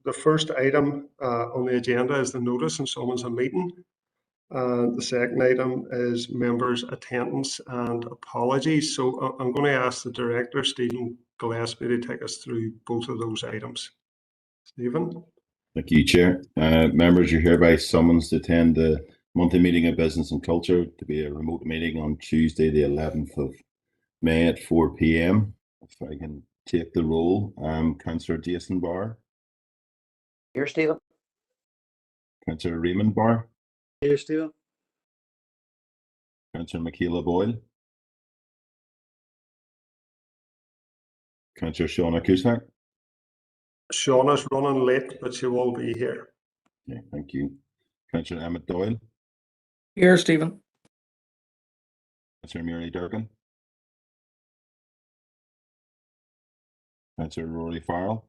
the first item on the agenda is the notice and summons a meeting. The second item is members' attendance and apologies. So I'm going to ask the Director, Stephen Gillespie, to take us through both of those items. Stephen? Thank you, Chair. Members, you're hereby summoned to attend the monthly meeting of Business and Culture to be a remote meeting on Tuesday, the 11th of May at 4 p.m. If I can take the roll, Councillor Jason Barr. Here, Stephen. Councillor Raymond Barr. Here, Stephen. Councillor Michaela Boyle. Councillor Shauna Cusack. Shauna's running late, but she will be here. Okay, thank you. Councillor Emmett Doyle. Here, Stephen. Councillor Mary Durkin. Councillor Rory Farrell.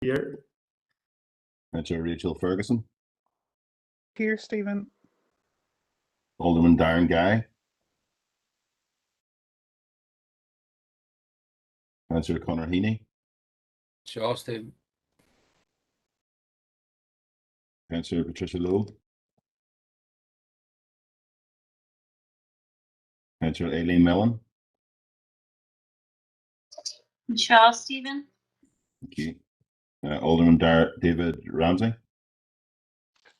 Here. Councillor Rachel Ferguson. Here, Stephen. Alderman Darren Guy. Councillor Conor Haney. Sure, Stephen. Councillor Patricia Lowe. Councillor Aileen Mellon. Shaw, Stephen. Thank you. Alderman David Ramsey.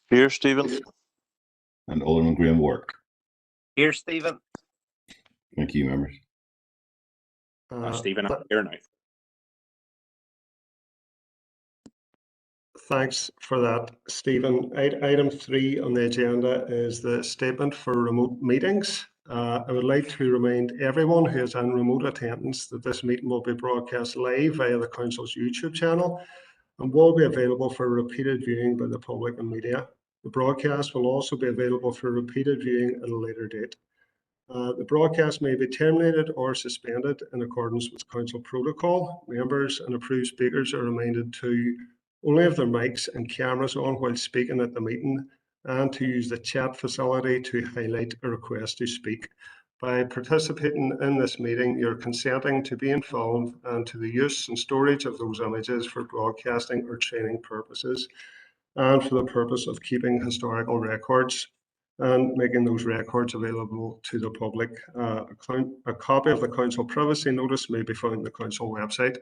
Here, Stephen. And Alderman Graham Wark. Here, Stephen. Thank you, members. Stephen, I'm here now. Thanks for that, Stephen. Item 3 on the agenda is the statement for remote meetings. I would like to remind everyone who is in remote attendance that this meeting will be broadcast live via the Council's YouTube channel and will be available for repeated viewing by the public and media. The broadcast will also be available for repeated viewing at a later date. The broadcast may be terminated or suspended in accordance with Council protocol. Members and approved speakers are reminded to only have their mics and cameras on while speaking at the meeting, and to use the chat facility to highlight a request to speak. By participating in this meeting, you're consenting to being filmed and to the use and storage of those images for broadcasting or training purposes, and for the purpose of keeping historical records and making those records available to the public. A copy of the Council privacy notice may be found on the Council website.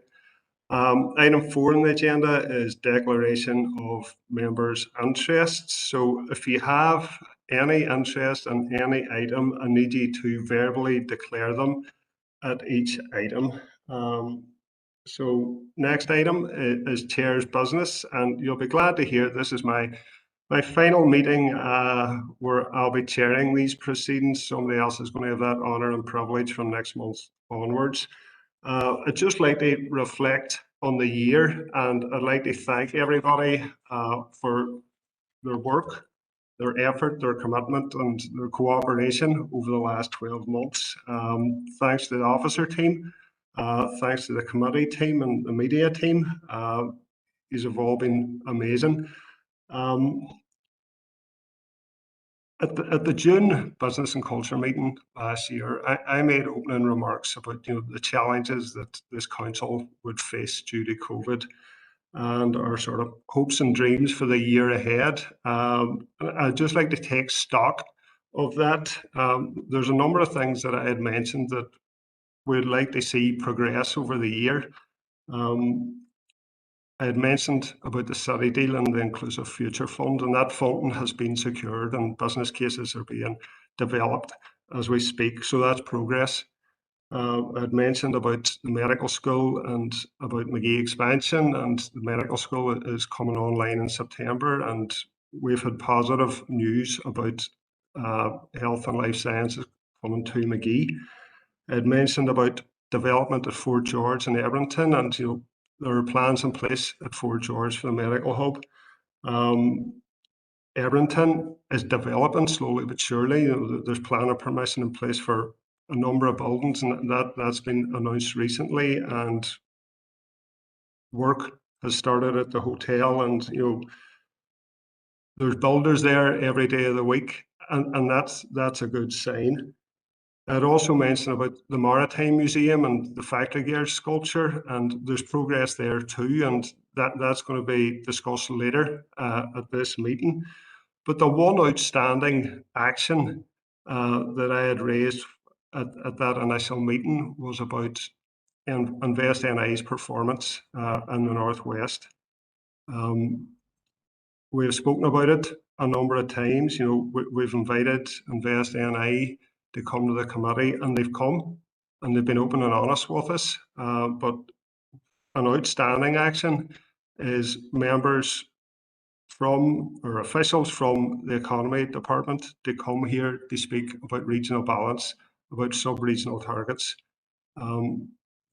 Item 4 on the agenda is declaration of members' interests. So if you have any interest in any item, I need you to verbally declare them at each item. So next item is Chair's business, and you'll be glad to hear this is my final meeting where I'll be chairing these proceedings. Somebody else is going to have that honour and privilege from next month onwards. I'd just like to reflect on the year, and I'd like to thank everybody for their work, their effort, their commitment and their cooperation over the last 12 months. Thanks to the officer team, thanks to the committee team and the media team. These have all been amazing. At the June Business and Culture meeting last year, I made opening remarks about the challenges that this council would face due to COVID and our sort of hopes and dreams for the year ahead. I'd just like to take stock of that. There's a number of things that I had mentioned that we'd like to see progress over the year. I had mentioned about the city deal and the Inclusive Future Fund, and that funding has been secured and business cases are being developed as we speak. So that's progress. I'd mentioned about the medical school and about McGee expansion, and the medical school is coming online in September, and we've had positive news about health and life sciences coming to McGee. I'd mentioned about development at Fort George and Ebrington, and there are plans in place at Fort George for the medical hub. Ebrington is developing slowly but surely. There's planning permission in place for a number of buildings, and that's been announced recently. And work has started at the hotel, and there's builders there every day of the week, and that's a good sign. I'd also mentioned about the Maritime Museum and the factory gear sculpture, and there's progress there too. And that's going to be discussed later at this meeting. But the one outstanding action that I had raised at that initial meeting was about Invest NI's performance in the Northwest. We have spoken about it a number of times. You know, we've invited Invest NI to come to the committee, and they've come, and they've been open and honest with us. But an outstanding action is members from, or officials from, the economy department to come here to speak about regional balance, about sub-regional targets.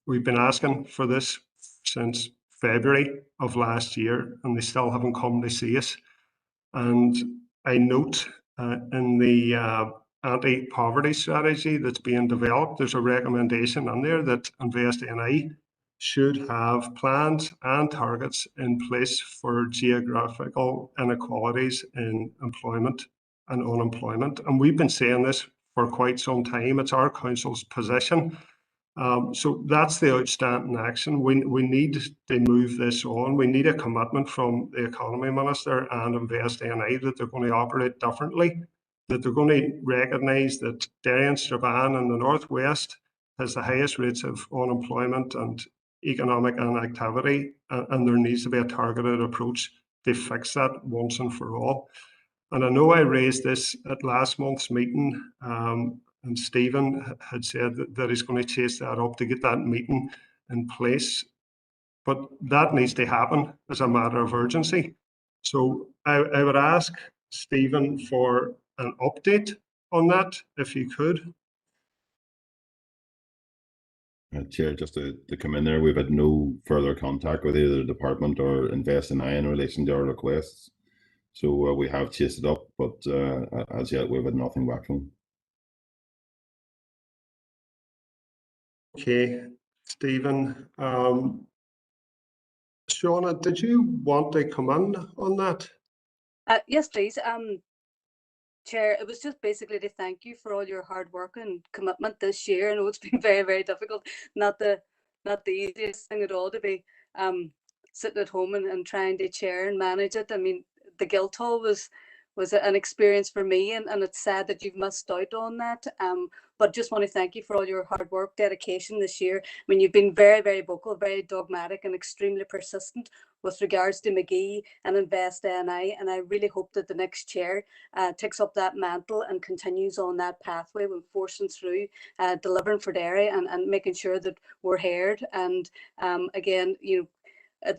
We've been asking for this since February of last year, and they still haven't come to see us. And I note in the anti-poverty strategy that's being developed, there's a recommendation in there that Invest NI should have plans and targets in place for geographical inequalities in employment and unemployment. And we've been saying this for quite some time. It's our council's position. So that's the outstanding action. We need to move this on. We need a commitment from the Economy Minister and Invest NI that they're going to operate differently, that they're going to recognise that Derry and Strabane in the Northwest has the highest rates of unemployment and economic inactivity, and there needs to be a targeted approach to fix that once and for all. And I know I raised this at last month's meeting, and Stephen had said that he's going to chase that up to get that meeting in place. But that needs to happen as a matter of urgency. So I would ask Stephen for an update on that, if you could. Chair, just to come in there, we've had no further contact with either the department or Invest NI in relation to our requests. So we have chased it up, but as yet we've had nothing back from them. Okay, Stephen. Shauna, did you want to come in on that? Yes, please. Chair, it was just basically to thank you for all your hard work and commitment this year. I know it's been very, very difficult. Not the easiest thing at all to be sitting at home and trying to chair and manage it. I mean, the Guildhall was an experience for me, and it's sad that you've missed out on that. But just want to thank you for all your hard work, dedication this year. I mean, you've been very, very vocal, very dogmatic, and extremely persistent with regards to McGee and Invest NI. And I really hope that the next chair takes up that mantle and continues on that pathway with forcing through, delivering for Derry and making sure that we're heard. And again, you know,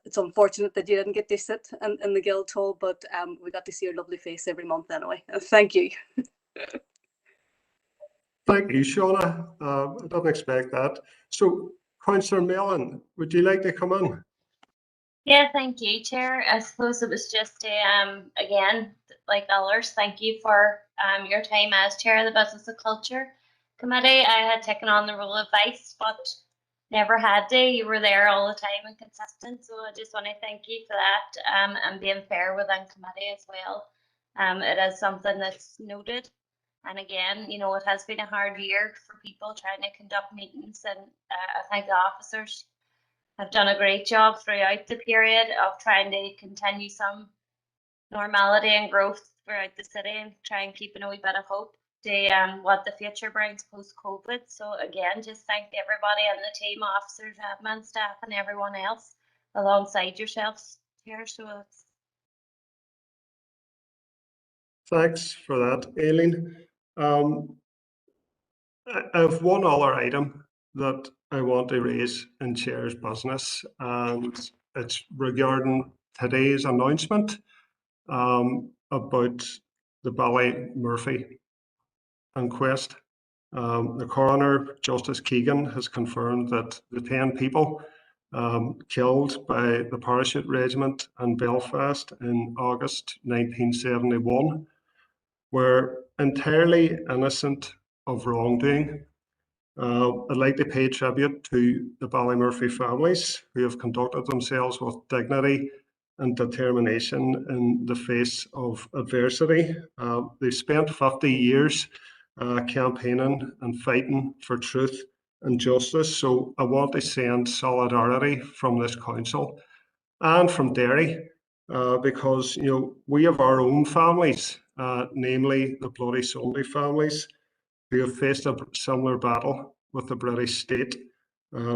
it's unfortunate that you didn't get to sit in the Guildhall, but we got to see your lovely face every month anyway. Thank you. Thank you, Shauna. I didn't expect that. So, Councillor Mellon, would you like to come in? Yeah, thank you, Chair. I suppose it was just again, like others, thank you for your time as Chair of the Business and Culture Committee. I had taken on the role of Vice, but never had to. You were there all the time and consistent, so I just want to thank you for that and being fair within committee as well. It is something that's noted. And again, you know, it has been a hard year for people trying to conduct meetings, and I think the officers have done a great job throughout the period of trying to continue some normality and growth throughout the city and try and keep a wee bit of hope to what the future brings post-COVID. So again, just thank everybody and the team, officers, admin staff, and everyone else alongside yourselves here. So it's... Thanks for that, Aileen. I have one other item that I want to raise in Chair's business, and it's regarding today's announcement about the Ballymurphy inquest. The coroner, Justice Keegan, has confirmed that the 10 people killed by the Parachute Regiment in Belfast in August 1971 were entirely innocent of wrongdoing. I'd like to pay tribute to the Ballymurphy families who have conducted themselves with dignity and determination in the face of adversity. They've spent 50 years campaigning and fighting for truth and justice. So I want to send solidarity from this council and from Derry, because we have our own families, namely the Bloody Sunday families, who have faced a similar battle with the British state,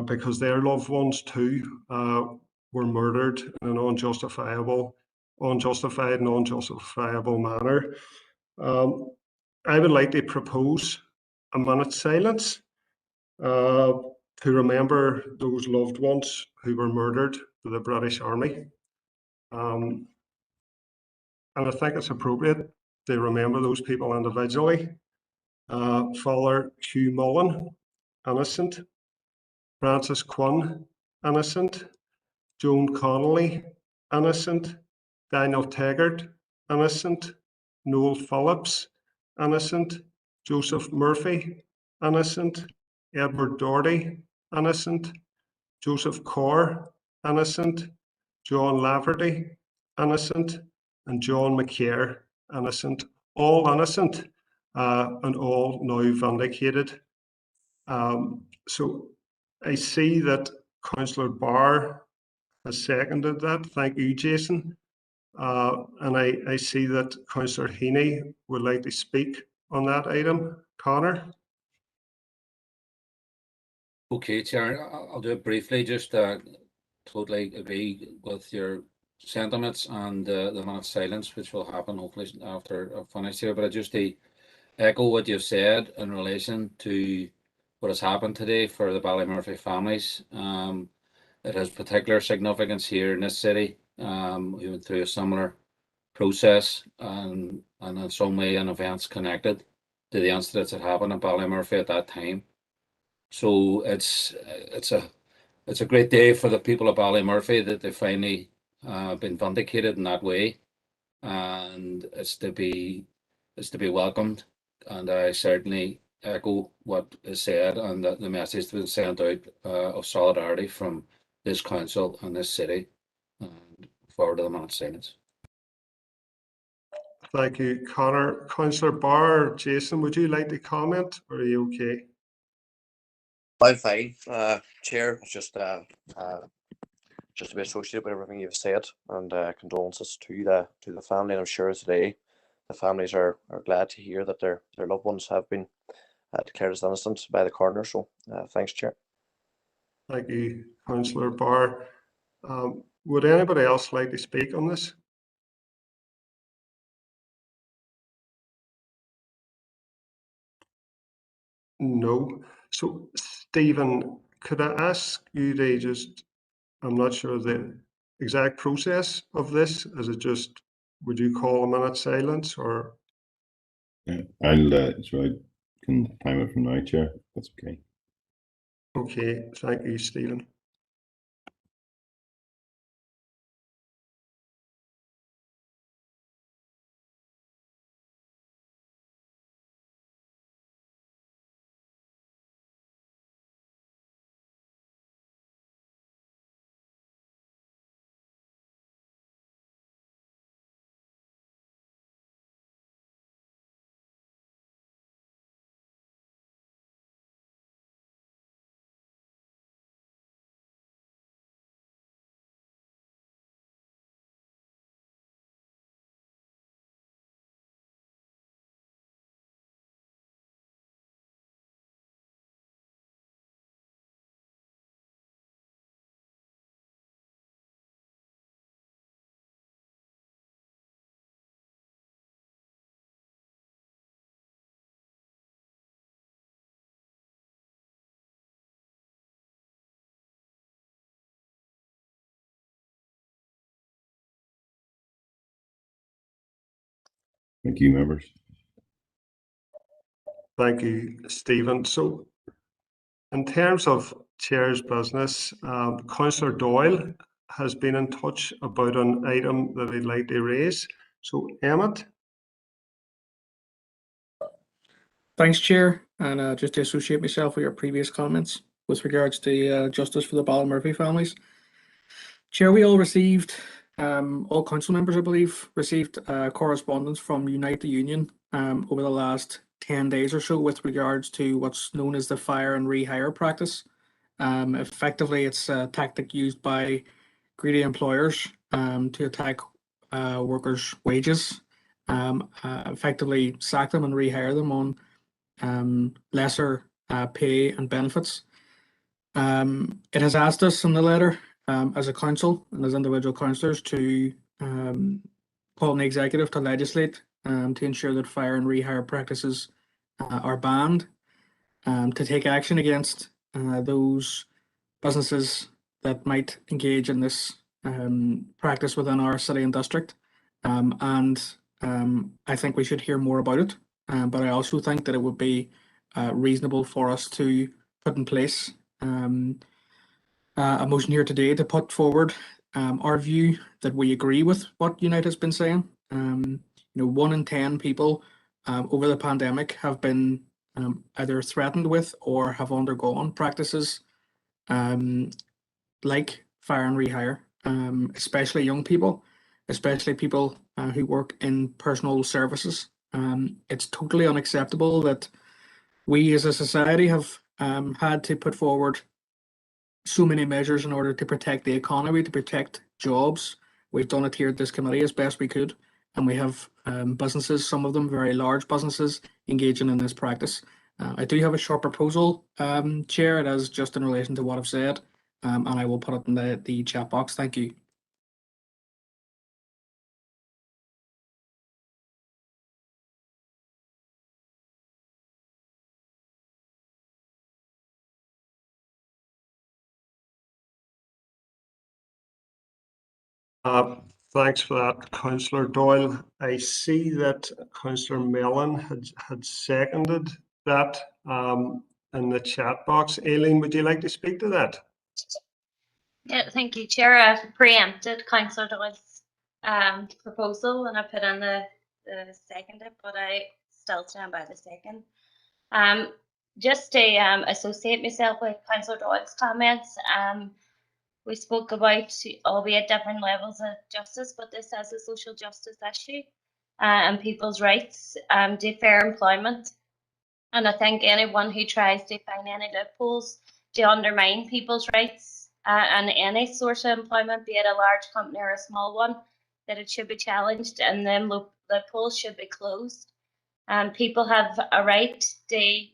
because their loved ones too were murdered in an unjustified and unjustifiable manner. I would like to propose a minute's silence to remember those loved ones who were murdered by the British Army. And I think it's appropriate to remember those people individually. Father Hugh Mullen, innocent. Francis Quinn, innocent. Joan Connolly, innocent. Daniel Taggart, innocent. Noel Phillips, innocent. Joseph Murphy, innocent. Edward Doherty, innocent. Joseph Corr, innocent. John Laverty, innocent. And John McCare, innocent. All innocent, and all now vindicated. So I see that Councillor Barr has seconded that. Thank you, Jason. And I see that Councillor Haney would like to speak on that item. Connor? Okay, Chair, I'll do it briefly. Just totally agree with your sentiments and the minute's silence, which will happen hopefully after I've finished here. But I just echo what you've said in relation to what has happened today for the Ballymurphy families. It has particular significance here in this city. We went through a similar process and in some way and events connected to the incidents that happened in Ballymurphy at that time. So it's a great day for the people of Ballymurphy that they finally been vindicated in that way, and it's to be welcomed. And I certainly echo what is said and that the message that was sent out of solidarity from this council and this city. And forward to the minute's silence. Thank you, Connor. Councillor Barr, Jason, would you like to comment, or are you okay? I'm fine, Chair. It's just to be associated with everything you've said, and condolences to the family. And I'm sure today the families are glad to hear that their loved ones have been declared as innocent by the coroner. So thanks, Chair. Thank you, Councillor Barr. Would anybody else like to speak on this? No. So, Stephen, could I ask you to just, I'm not sure the exact process of this. Is it just, would you call a minute silence, or? Yeah, I'll so I can time it from now, Chair. That's okay. Okay, thank you, Stephen. Thank you, members. Thank you, Stephen. So, in terms of Chair's business, Councillor Doyle has been in touch about an item that he'd like to raise. So, Emmett? Thanks, Chair, and just to associate myself with your previous comments with regards to justice for the Ballymurphy families. Chair, we all received, all council members, I believe, received correspondence from Unite the Union over the last 10 days or so with regards to what's known as the fire and rehire practice. Effectively, it's a tactic used by greedy employers to attack workers' wages, effectively sack them and rehire them on lesser pay and benefits. It has asked us in the letter as a council and as individual councillors to call on the executive to legislate to ensure that fire and rehire practices are banned, to take action against those businesses that might engage in this practice within our city and district. And I think we should hear more about it. But I also think that it would be reasonable for us to put in place a motion here today to put forward our view that we agree with what Unite has been saying. 1 in 10 people over the pandemic have been either threatened with or have undergone practices like fire and rehire, especially young people, especially people who work in personal services. It's totally unacceptable that we as a society have had to put forward so many measures in order to protect the economy, to protect jobs. We've done it here at this committee as best we could, and we have businesses, some of them very large businesses, engaging in this practice. I do have a short proposal, Chair. It is just in relation to what I've said, and I will put it in the chat box. Thank you. Thanks for that, Councillor Doyle. I see that Councillor Mellon had seconded that in the chat box. Aileen, would you like to speak to that? Yeah, thank you, Chair. I've preempted Councillor Doyle's proposal and I put in the seconded, but I still stand by the second. Just to associate myself with Councillor Doyle's comments, we spoke about, albeit different levels of justice, but this is a social justice issue and people's rights to fair employment. And I think anyone who tries to find any loopholes to undermine people's rights and any source of employment, be it a large company or a small one, that it should be challenged and then loopholes should be closed. People have a right to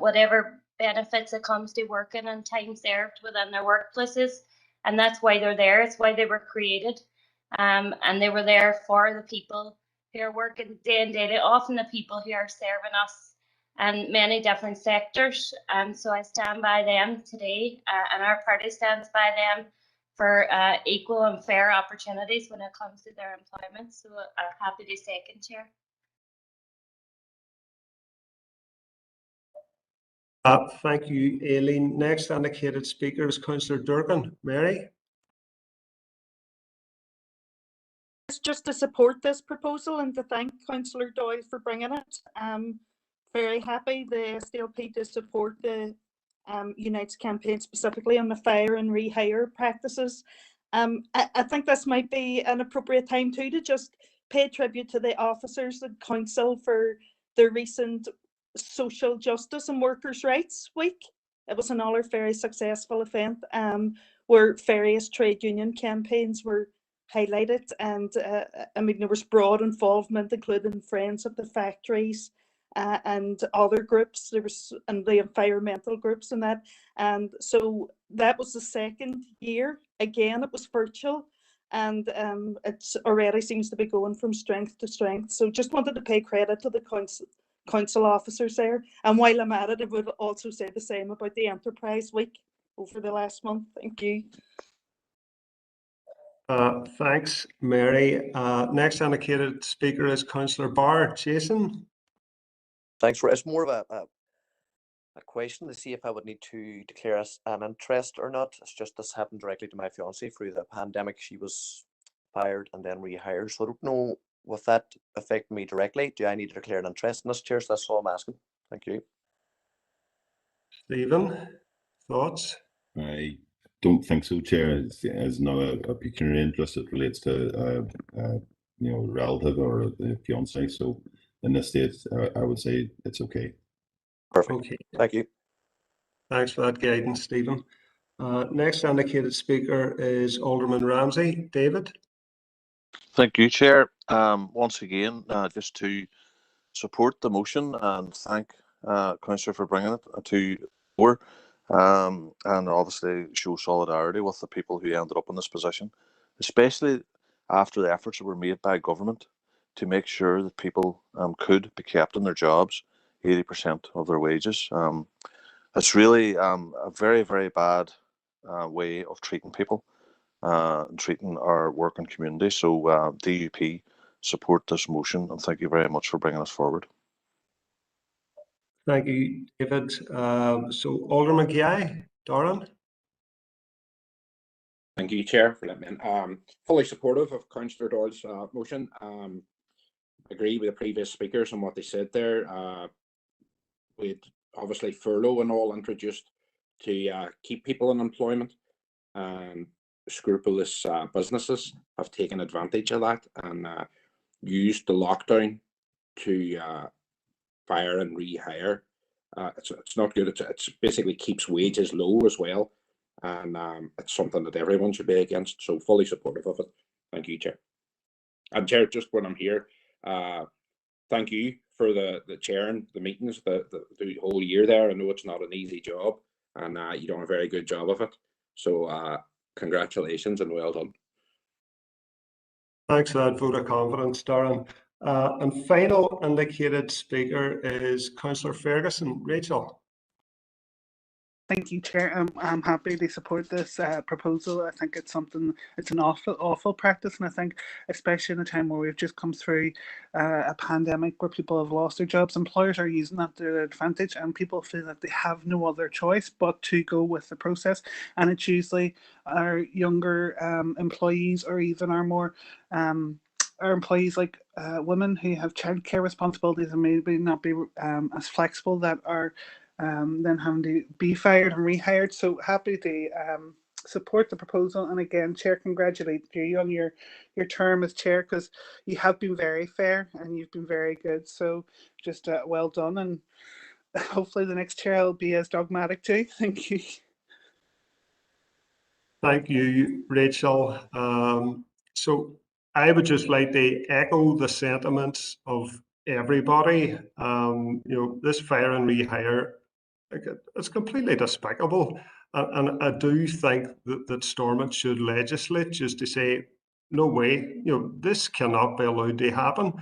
whatever benefits it comes to working and time served within their workplaces. And that's why they're there. It's why they were created. And they were there for the people who are working day in, day out, often the people who are serving us in many different sectors. So I stand by them today, and our party stands by them for equal and fair opportunities when it comes to their employment. So I'm happy to second, Chair. Thank you, Aileen. Next indicated speaker is Councillor Durkin. Mary? It's just to support this proposal and to thank Councillor Doyle for bringing it. Very happy the SDLP to support the Unite's campaign specifically on the fire and rehire practices. I think this might be an appropriate time too to just pay tribute to the officers and council for the recent Social Justice and Workers' Rights Week. It was another very successful event where various trade union campaigns were highlighted, and I mean there was broad involvement, including Friends of the Factories and other groups. There was and the environmental groups and that, and so that was the second year. Again, it was virtual, and it already seems to be going from strength to strength. So just wanted to pay credit to the council officers there. And while I'm at it, I would also say the same about the Enterprise Week over the last month. Thank you. Thanks, Mary. Next indicated speaker is Councillor Barr. Jason? Thanks for it's more of a question to see if I would need to declare an interest or not. It's just this happened directly to my fiancée through the pandemic. She was fired and then rehired, so I don't know with that affect me directly. Do I need to declare an interest in this, Chair? So that's all I'm asking. Thank you. Stephen, thoughts? I don't think so, Chair. It's not a pecuniary interest. It relates to relative or the fiance. So in this state, I would say it's okay. Perfect. Okay. Thank you. Thanks for that guidance, Stephen. Next indicated speaker is Alderman Ramsey. David. Thank you, Chair. Once again, just to support the motion and thank Councillor for bringing it to floor, and obviously show solidarity with the people who ended up in this position, especially after the efforts that were made by government to make sure that people could be kept in their jobs 80% of their wages. It's really a very, very bad way of treating people and treating our working community. So DUP support this motion, and thank you very much for bringing us forward. Thank you, David. So Alderman Guy, Doran. Thank you, Chair, for letting me in. Fully supportive of Councillor Doyle's motion. Agree with the previous speakers on what they said there. With obviously furlough and all introduced to keep people in employment. Scrupulous businesses have taken advantage of that and used the lockdown to fire and rehire. It's not good. It's basically keeps wages low as well, and it's something that everyone should be against. So fully supportive of it. Thank you, Chair. And Chair, just when I'm here, thank you for the chairing the meetings the whole year there. I know it's not an easy job, and you've done a very good job of it. So congratulations and well done. Thanks for that vote of confidence, Darren. And final indicated speaker is Councillor Ferguson. Rachel. Thank you, Chair. I'm happy to support this proposal. I think it's an awful practice, and I think especially in a time where we've just come through a pandemic where people have lost their jobs, employers are using that to their advantage, and people feel that they have no other choice but to go with the process. And it's usually our younger employees, or even our more our employees like women who have childcare responsibilities and maybe not be as flexible, that are then having to be fired and rehired. So happy to support the proposal. And again, Chair, congratulate you on your term as Chair, because you have been very fair and you've been very good. So just well done, and hopefully the next Chair will be as dogmatic too. Thank you. Thank you, Rachel. So I would just like to echo the sentiments of everybody. This fire and rehire, it's completely despicable. And I do think that Stormont should legislate just to say, no way, this cannot be allowed to happen.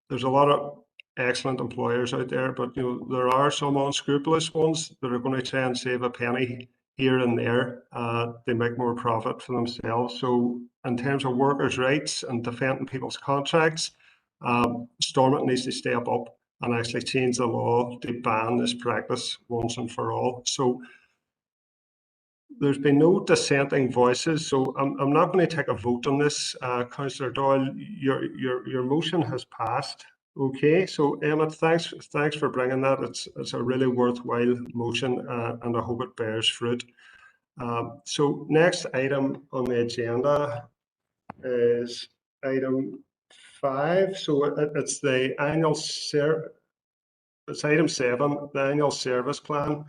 There's a lot of excellent employers out there, but there are some unscrupulous ones that are going to try and save a penny here and there. They make more profit for themselves. So in terms of workers' rights and defending people's contracts, Stormont needs to step up and actually change the law to ban this practice once and for all. So there's been no dissenting voices, so I'm not going to take a vote on this. Councillor Doyle, your motion has passed. Okay, so Emmett, thanks for bringing that. It's a really worthwhile motion, and I hope it bears fruit. So next item on the agenda is item 5. So it's the annual it's item 7, the annual service plan.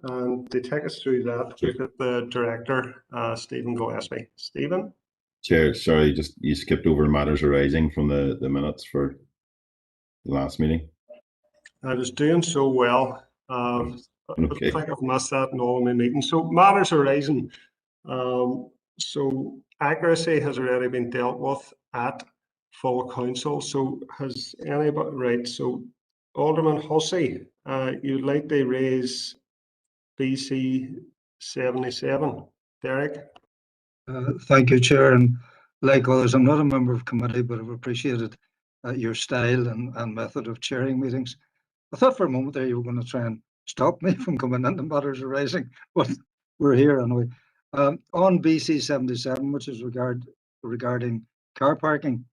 And to take us through that, we've got the director, Stephen Gillespie. Stephen? Chair, sorry, you skipped over matters arising from the minutes for the last meeting. I was doing so well. Okay. I think I've missed that in all my meetings. So matters arising. So accuracy has already been dealt with at full council. So has anybody, right, so Alderman Hussey, you'd like to raise BC 77. Derek? Thank you, Chair. And like others, I'm not a member of committee, but I've appreciated your style and method of chairing meetings. I thought for a moment there you were going to try and stop me from coming into matters arising, but we're here anyway. On BC 77, which is regarding car parking,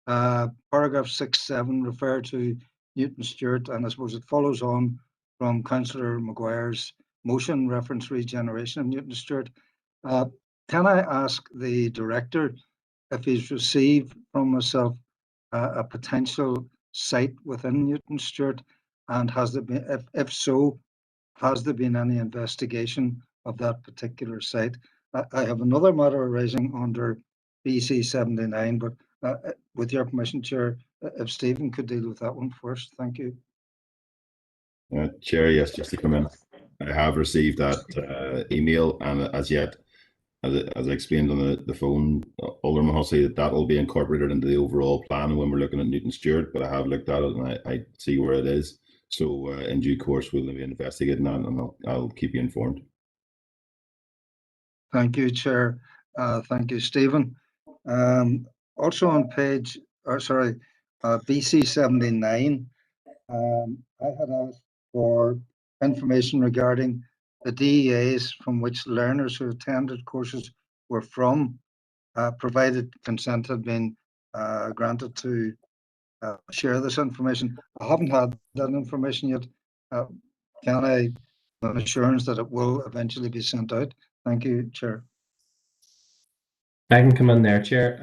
paragraph 6.7 refer to Newton Stewart, and I suppose it follows on from Councillor Maguire's motion reference regeneration of Newton Stewart. Can I ask the director if he's received from myself a potential site within Newton Stewart, and has there been, if so, has there been any investigation of that particular site. I have another matter arising under BC 79, but with your permission, Chair, if Stephen could deal with that one first, thank you. Chair, yes, just to come in. I have received that email, and as yet, as I explained on the phone, Alderman Hussey, that will be incorporated into the overall plan when we're looking at Newton Stewart, but I have looked at it and I see where it is. So in due course, we'll be investigating that, and I'll keep you informed. Thank you, Chair. Thank you, Stephen. Also on BC 79, I had asked for information regarding the DEAs from which learners who attended courses were from, provided consent had been granted to share this information. I haven't had that information yet. Can I have an assurance that it will eventually be sent out? Thank you, Chair. I can come in there, Chair.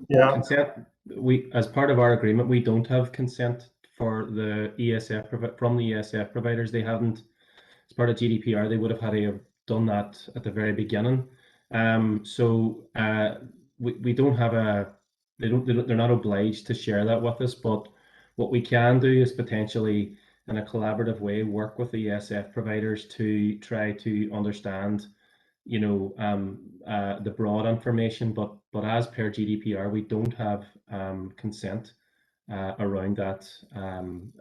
Yeah. Consent. We, as part of our agreement, we don't have consent for the ESF from the ESF providers. They haven't, as part of GDPR, they would have had to have done that at the very beginning. So we don't have a. They're not obliged to share that with us. But what we can do is potentially, in a collaborative way, work with the ESF providers to try to understand, you know, the broad information, but as per GDPR, we don't have consent around that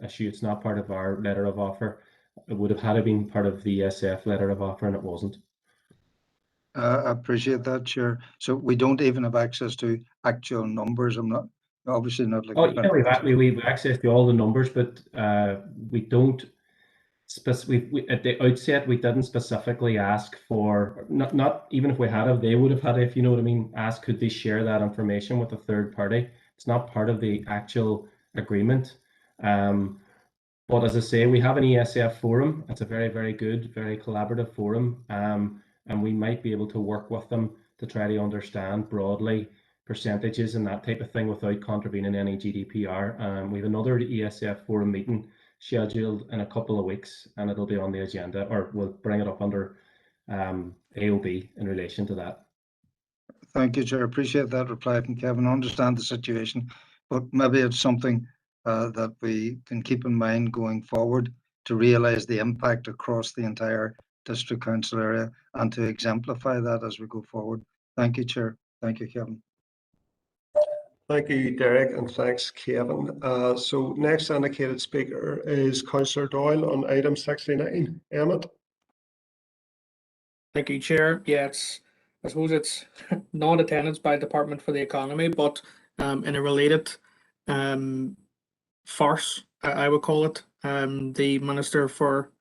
issue. It's not part of our letter of offer. It would have had to been part of the ESF letter of offer, and it wasn't. I appreciate that, Chair. So we don't even have access to actual numbers. I'm not, obviously not like. Oh yeah, we've access to all the numbers, but we don't. At the outset, we didn't specifically ask for, not even if we had, they would have had, if you know what I mean, ask could they share that information with a third party. It's not part of the actual agreement. But as I say, we have an ESF forum. It's a very, very good, very collaborative forum. And we might be able to work with them to try to understand broadly percentages and that type of thing without contravening any GDPR. We have another ESF forum meeting scheduled in a couple of weeks, and it'll be on the agenda, or we'll bring it up under AOB in relation to that. Thank you, Chair. Appreciate that reply from Kevin. I understand the situation, but maybe it's something that we can keep in mind going forward to realise the impact across the entire district council area and to exemplify that as we go forward. Thank you, Chair. Thank you, Kevin. Thank you, Derek, and thanks, Kevin. So next indicated speaker is Councillor Doyle on item 69. Emmett. Thank you, Chair. Yeah, I suppose it's non-attendance by Department for the Economy, but in a related farce, I would call it. The Minister for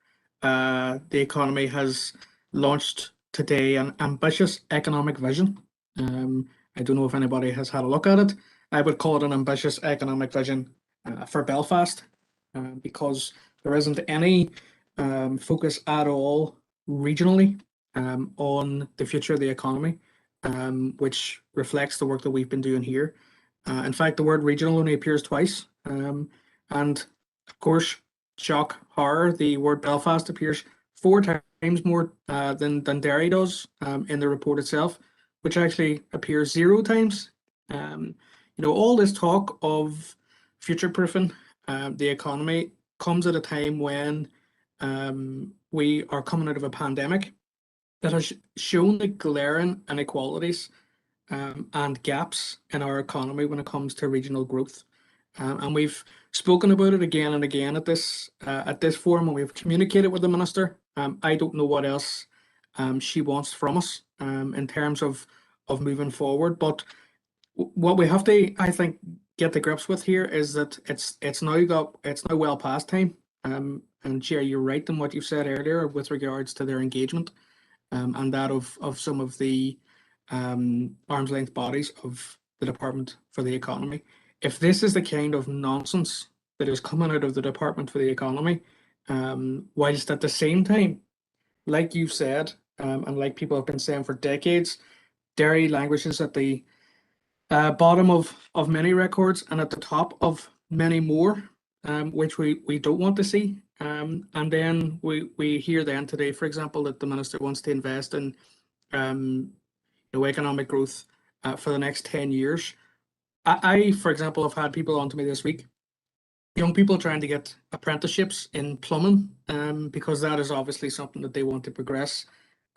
the Economy has launched today an ambitious economic vision. I don't know if anybody has had a look at it. I would call it an ambitious economic vision for Belfast because there isn't any focus at all regionally on the future of the economy, which reflects the work that we've been doing here. In fact, the word regional only appears twice. And of course, shock, horror, the word Belfast appears 4 times more than Derry does in the report itself, which actually appears 0 times. You know, all this talk of future-proofing the economy comes at a time when we are coming out of a pandemic that has shown the glaring inequalities and gaps in our economy when it comes to regional growth. And we've spoken about it again and again at this forum, and we've communicated with the Minister. I don't know what else she wants from us in terms of moving forward, but what we have to, I think, get to grips with here is that it's now well past time. And Chair, you're right in what you said earlier with regards to their engagement and that of some of the arm's length bodies of the Department for the Economy. If this is the kind of nonsense that is coming out of the Department for the Economy, whilst at the same time, like you said, and like people have been saying for decades, Derry languishes at the bottom of many records and at the top of many more, which we don't want to see. And then we hear then today, for example, that the Minister wants to invest in economic growth for the next 10 years. I, for example, have had people on to me this week, young people trying to get apprenticeships in plumbing, because that is obviously something that they want to progress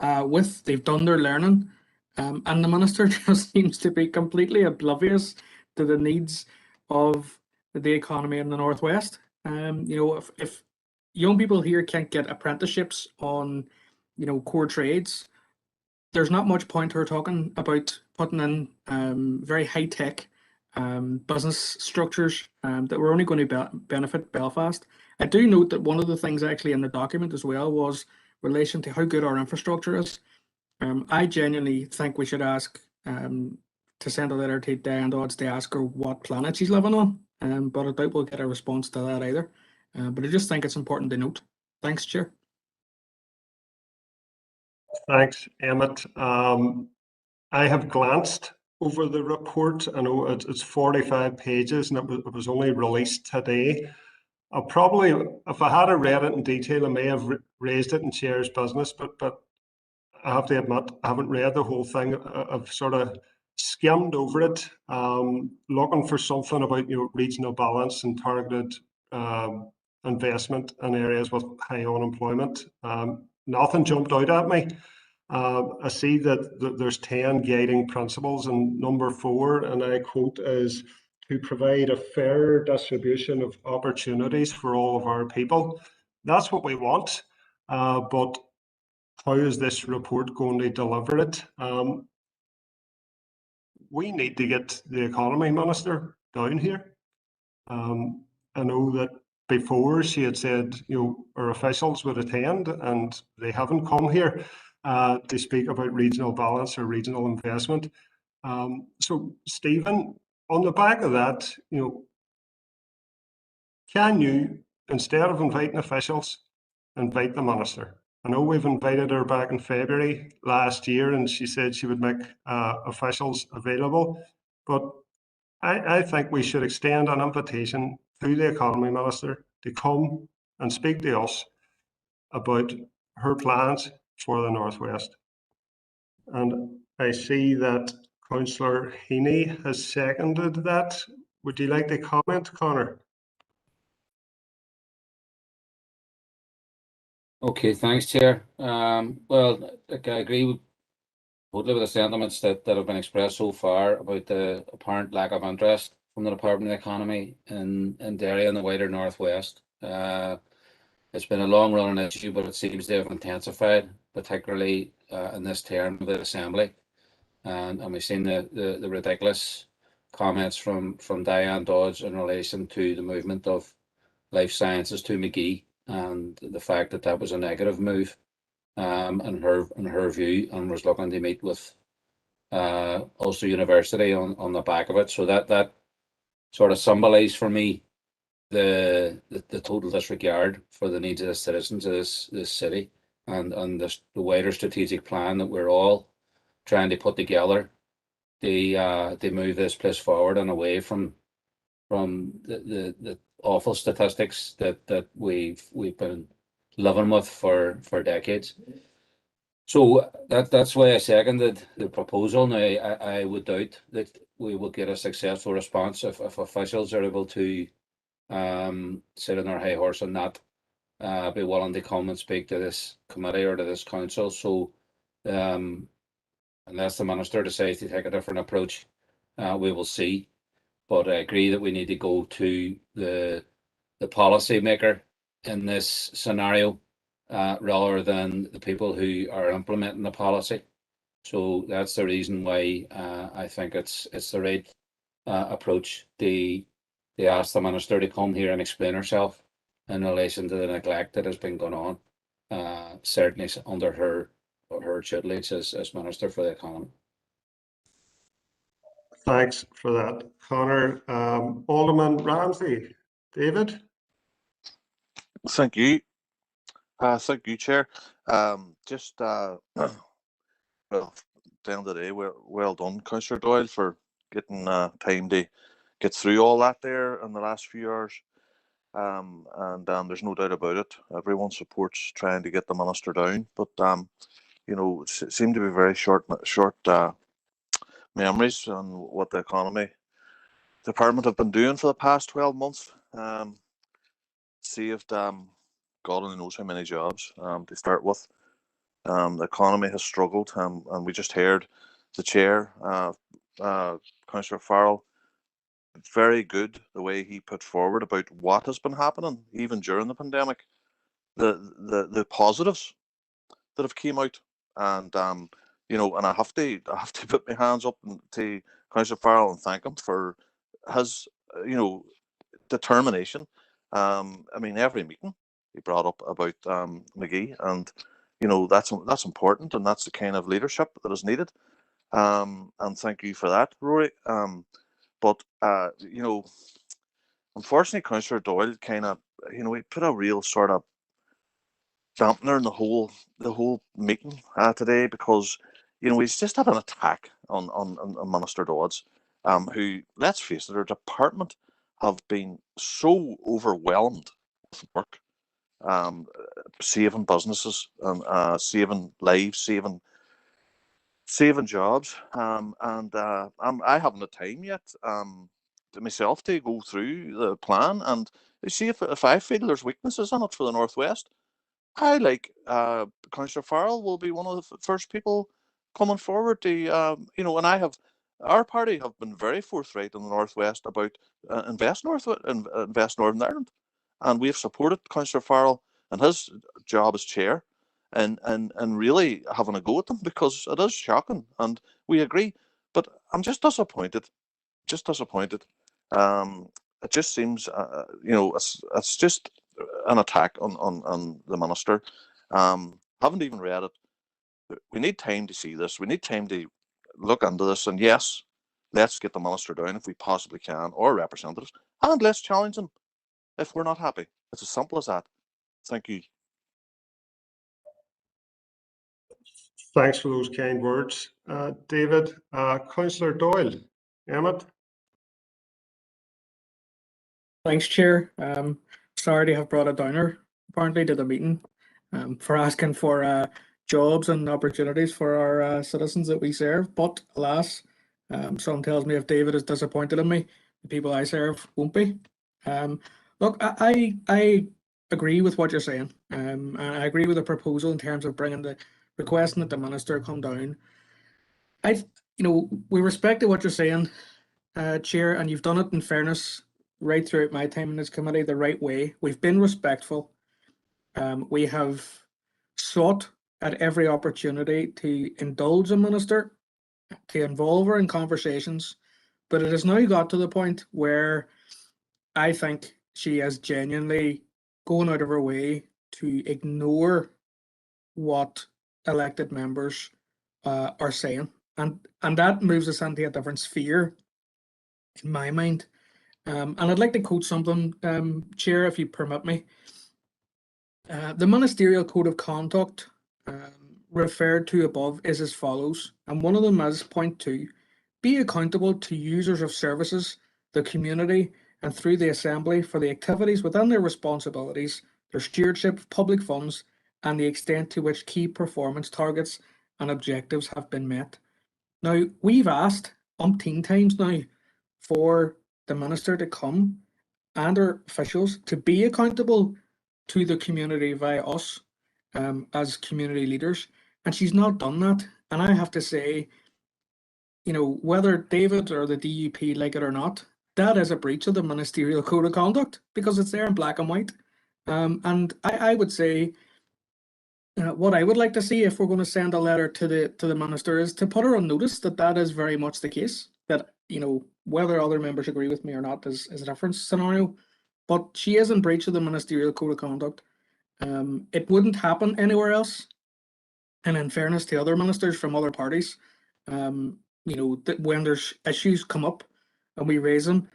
with. They've done their learning, and the Minister just seems to be completely oblivious to the needs of the economy in the Northwest. If young people here can't get apprenticeships on, core trades, there's not much point her talking about putting in very high-tech business structures that were only going to benefit Belfast. I do note that one of the things actually in the document as well was relation to how good our infrastructure is. I genuinely think we should ask to send a letter to Diane Dodds to ask her what planet she's living on, but I doubt we'll get a response to that either. But I just think it's important to note. Thanks, Chair. Thanks, Emmett. I have glanced over the report. I know it's 45 pages and it was only released today. I'll probably, if I had read it in detail, I may have raised it in Chair's business, but I have to admit, I haven't read the whole thing. I've sort of skimmed over it, looking for something about regional balance and targeted investment in areas with high unemployment. Nothing jumped out at me. I see that there's 10 guiding principles, and number 4, and I quote, is to provide a fair distribution of opportunities for all of our people. That's what we want, but how is this report going to deliver it? We need to get the economy minister down here. I know that before she had said, our officials would attend, and they haven't come here to speak about regional balance or regional investment. So, Stephen, on the back of that, can you, instead of inviting officials, invite the minister? I know we've invited her back in February last year, and she said she would make officials available. But I think we should extend an invitation to the economy minister to come and speak to us about her plans for the Northwest. And I see that Councillor Haney has seconded that. Would you like to comment, Connor? Okay, thanks, Chair. Well, I agree totally with the sentiments that have been expressed so far about the apparent lack of interest from the Department of the Economy in Derry and the wider Northwest. It's been a long-running issue, but it seems to have intensified, particularly in this term of the Assembly. And we've seen the ridiculous comments from Diane Dodds in relation to the movement of life sciences to McGee, and the fact that was a negative move in her view, and was looking to meet with Ulster University on the back of it. So that sort of symbolised for me the total disregard for the needs of the citizens of this city, and the wider strategic plan that we're all trying to put together to move this place forward and away from the awful statistics that we've been living with for decades. So that's why I seconded the proposal. Now I would doubt that we will get a successful response if officials are able to sit on their high horse and not be willing to come and speak to this committee or to this council. So unless the minister decides to take a different approach, we will see. But I agree that we need to go to the policy maker in this scenario rather than the people who are implementing the policy. So that's the reason why I think it's the right approach. They ask the minister to come here and explain herself in relation to the neglect that has been going on, certainly under her tutelage as Minister for the Economy. Thanks for that, Connor. Alderman Ramsey, David? Thank you. Thank you, Chair. Just well, at the end of the day, well done, Councillor Doyle, for getting time to get through all that there in the last few hours. and there's no doubt about it. Everyone supports trying to get the minister down, but you know, seem to be very short memories on what the economy department have been doing for the past 12 months. Saved God only knows how many jobs to start with. The economy has struggled, and we just heard the chair, Councillor Farrell, very good the way he put forward about what has been happening even during the pandemic, the positives that have came out, and you know, and I have to put my hands up to Councillor Farrell and thank him for his you know, determination. I mean, every meeting he brought up about McGee, and you know, that's important, and that's the kind of leadership that is needed. And thank you for that, Rory. But you know, unfortunately, Councillor Doyle kind of, you know, he put a real sort of dampener in the whole meeting today, because you know, he's just had an attack on Minister Dodds, who, let's face it, her department have been so overwhelmed with work, saving businesses and saving lives, saving jobs, and I haven't the time yet to myself to go through the plan and see if I feel there's weaknesses in it for the Northwest. I like Councillor Farrell will be one of the first people coming forward to you know, and our party have been very forthright in the Northwest about invest Northern Ireland, and we have supported Councillor Farrell and his job as chair, and really having a go at them, because it is shocking, and we agree. But I'm just disappointed, it just seems you know, it's just an attack on the minister. Haven't even read it. We need time to see this. We need time to look into this. And yes, let's get the minister down if we possibly can, or representatives, and let's challenge them if we're not happy. It's as simple as that. Thank you. Thanks for those kind words, David. Councillor Doyle, Emmett. Thanks, Chair. Sorry to have brought a downer apparently to the meeting, for asking for jobs and opportunities for our citizens that we serve. But alas, something tells me if David is disappointed in me, the people I serve won't be. Look, I agree with what you're saying. And I agree with the proposal in terms of requesting that the minister come down. You know, we respected what you're saying, Chair, and you've done it in fairness right throughout my time in this committee the right way. We've been respectful. We have sought at every opportunity to indulge a minister, to involve her in conversations, but it has now got to the point where I think she is genuinely going out of her way to ignore what elected members are saying, and that moves us into a different sphere in my mind. And I'd like to quote something, Chair, if you permit me. The Ministerial Code of Conduct referred to above is as follows, and one of them is point 2, be accountable to users of services, the community, and through the Assembly for the activities within their responsibilities, their stewardship of public funds, and the extent to which key performance targets and objectives have been met. Now, we've asked umpteen times now for the minister to come and our officials to be accountable to the community via us as community leaders, and she's not done that. And I have to say, you know, whether David or the DUP like it or not, that is a breach of the Ministerial Code of Conduct, because it's there in black and white. And I would say what I would like to see, if we're going to send a letter to the minister, is to put her on notice that that is very much the case. That, you know, whether other members agree with me or not is a different scenario, but she is in breach of the Ministerial Code of Conduct. It wouldn't happen anywhere else. And in fairness to other ministers from other parties, you know, when there's issues come up and we raise them,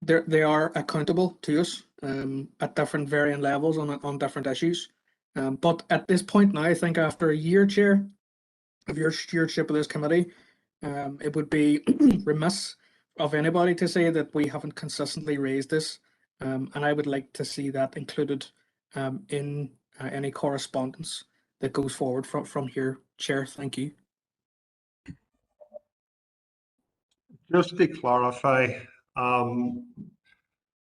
they are accountable to us at different varying levels on different issues. But at this point now, I think after a year, Chair, of your stewardship of this committee, it would be remiss of anybody to say that we haven't consistently raised this and I would like to see that included in any correspondence that goes forward from here, Chair. Thank you. Just to clarify,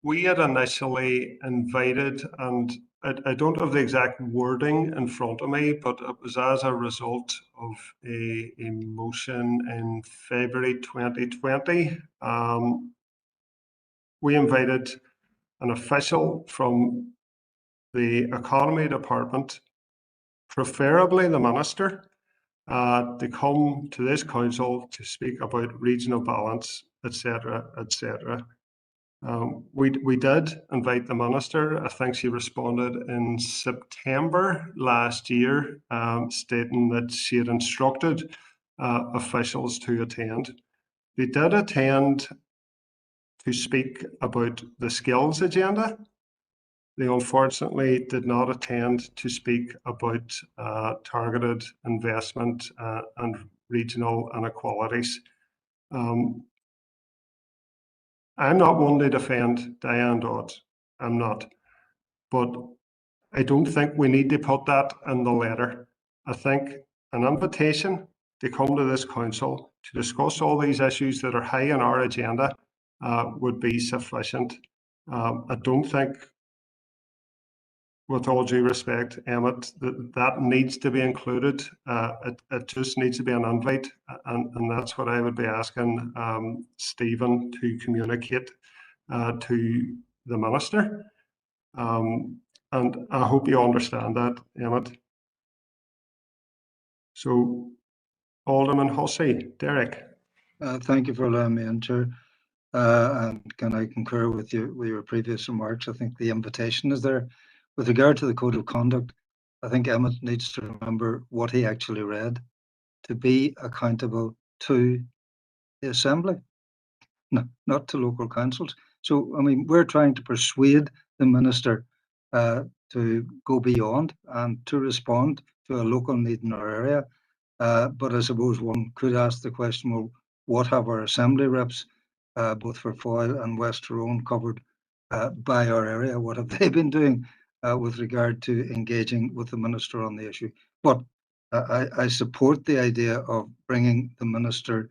we had initially invited, and I don't have the exact wording in front of me, but it was as a result of a motion in February 2020. We invited an official from the Economy Department, preferably the Minister, to come to this council to speak about regional balance, etc., etc. We did invite the Minister. I think she responded in September last year, stating that she had instructed officials to attend. They did attend to speak about the skills agenda. They unfortunately did not attend to speak about targeted investment and regional inequalities. I'm not one to defend Diane Dodds. I'm not. But I don't think we need to put that in the letter. I think an invitation to come to this council to discuss all these issues that are high on our agenda would be sufficient. I don't think, with all due respect, Emmett, that needs to be included. It just needs to be an invite, and that's what I would be asking Stephen to communicate to the Minister. And I hope you understand that, Emmett. So, Alderman Hussey, Derek. Thank you for allowing me in, Chair. And can I concur with your previous remarks? I think the invitation is there. With regard to the code of conduct, I think Emmett needs to remember what he actually read, to be accountable to the Assembly, not to local councils. So, I mean, we're trying to persuade the Minister to go beyond and to respond to a local need in our area. But I suppose one could ask the question, well, what have our Assembly reps, both for Foyle and West Tyrone, covered by our area? What have they been doing with regard to engaging with the Minister on the issue? But I support the idea of bringing the Minister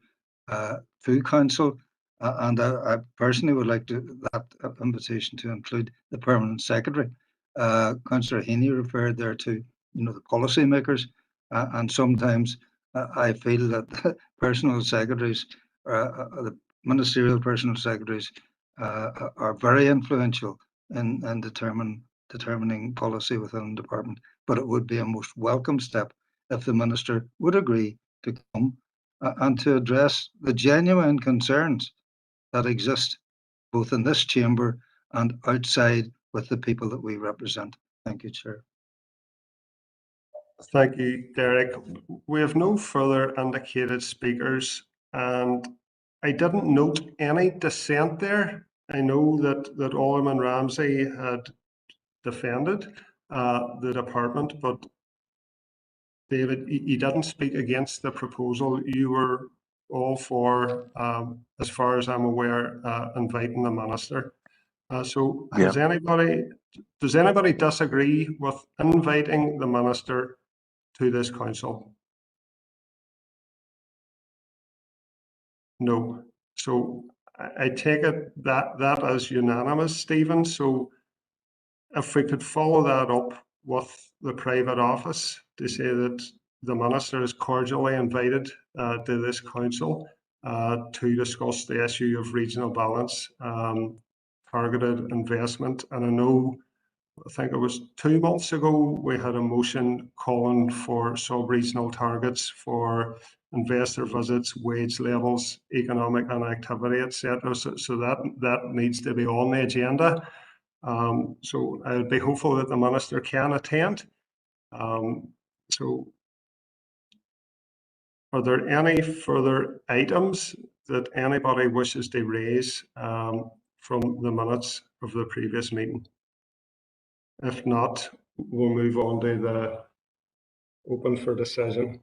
to Council, and I personally would like that invitation to include the Permanent Secretary. Councillor Haney referred there to the policy makers, and sometimes I feel that personal secretaries, the ministerial personal secretaries, are very influential in determining policy within the department. But it would be a most welcome step if the Minister would agree to come and to address the genuine concerns that exist both in this chamber and outside with the people that we represent. Thank you, Chair. Thank you, Derek. We have no further indicated speakers, and I didn't note any dissent there. I know that Alderman Ramsey had defended the department, but David, you didn't speak against the proposal. You were all for, as far as I'm aware, inviting the Minister. So does anybody disagree with inviting the Minister to this council? No. So I take it that is unanimous, Stephen. So if we could follow that up with the private office to say that the Minister is cordially invited to this council to discuss the issue of regional balance, targeted investment. And I think it was 2 months ago, we had a motion calling for sub-regional targets for investor visits, wage levels, economic inactivity, etc. So that needs to be on the agenda. So I would be hopeful that the Minister can attend. So are there any further items that anybody wishes to raise from the minutes of the previous meeting? If not, we'll move on to the open for decision.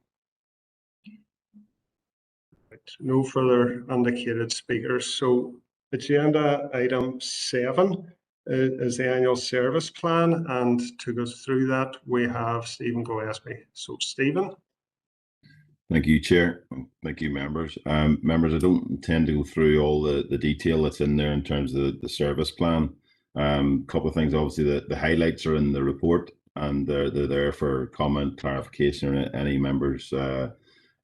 No further indicated speakers. So agenda item 7 is the annual service plan, and to go through that we have Stephen Gillespie. So Stephen. Thank you, Chair. Thank you, members. Members, I don't intend to go through all the detail that's in there in terms of the service plan. A couple of things, obviously, the highlights are in the report, and they're there for comment, clarification, or any members'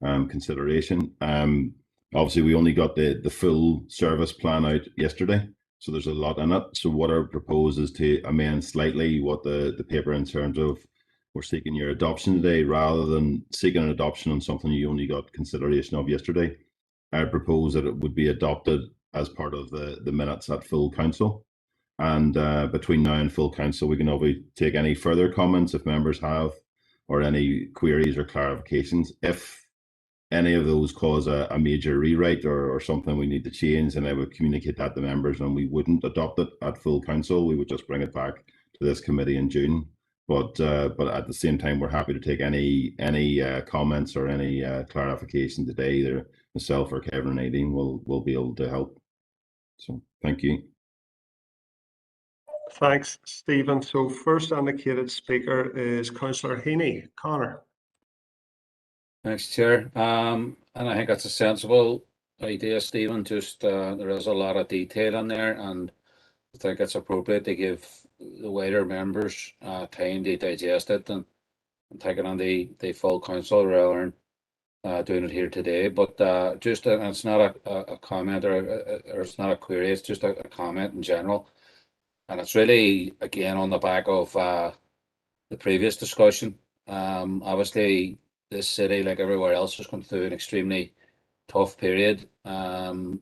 consideration. Obviously, we only got the full service plan out yesterday, so there's a lot in it. So what I propose is to amend slightly what the paper in terms of we're seeking your adoption today, rather than seeking an adoption on something you only got consideration of yesterday. I propose that it would be adopted as part of the minutes at full council. And between now and full council, we can obviously take any further comments if members have, or any queries or clarifications. If any of those cause a major rewrite or something we need to change, then I would communicate that to members, and we wouldn't adopt it at full council. We would just bring it back to this committee in June. But at the same time, we're happy to take any comments or any clarification today. Either myself or Kevin and Nadine will be able to help. So thank you. Thanks, Stephen. So first indicated speaker is Councillor Haney. Connor. Thanks, Chair. And I think that's a sensible idea, Stephen. Just there is a lot of detail in there, and I think it's appropriate to give the wider members time to digest it and take it on the full council rather than doing it here today. But just it's not a comment or it's not a query, it's just a comment in general. And it's really, again, on the back of the previous discussion. Obviously, this city, like everywhere else, has gone through an extremely tough period. And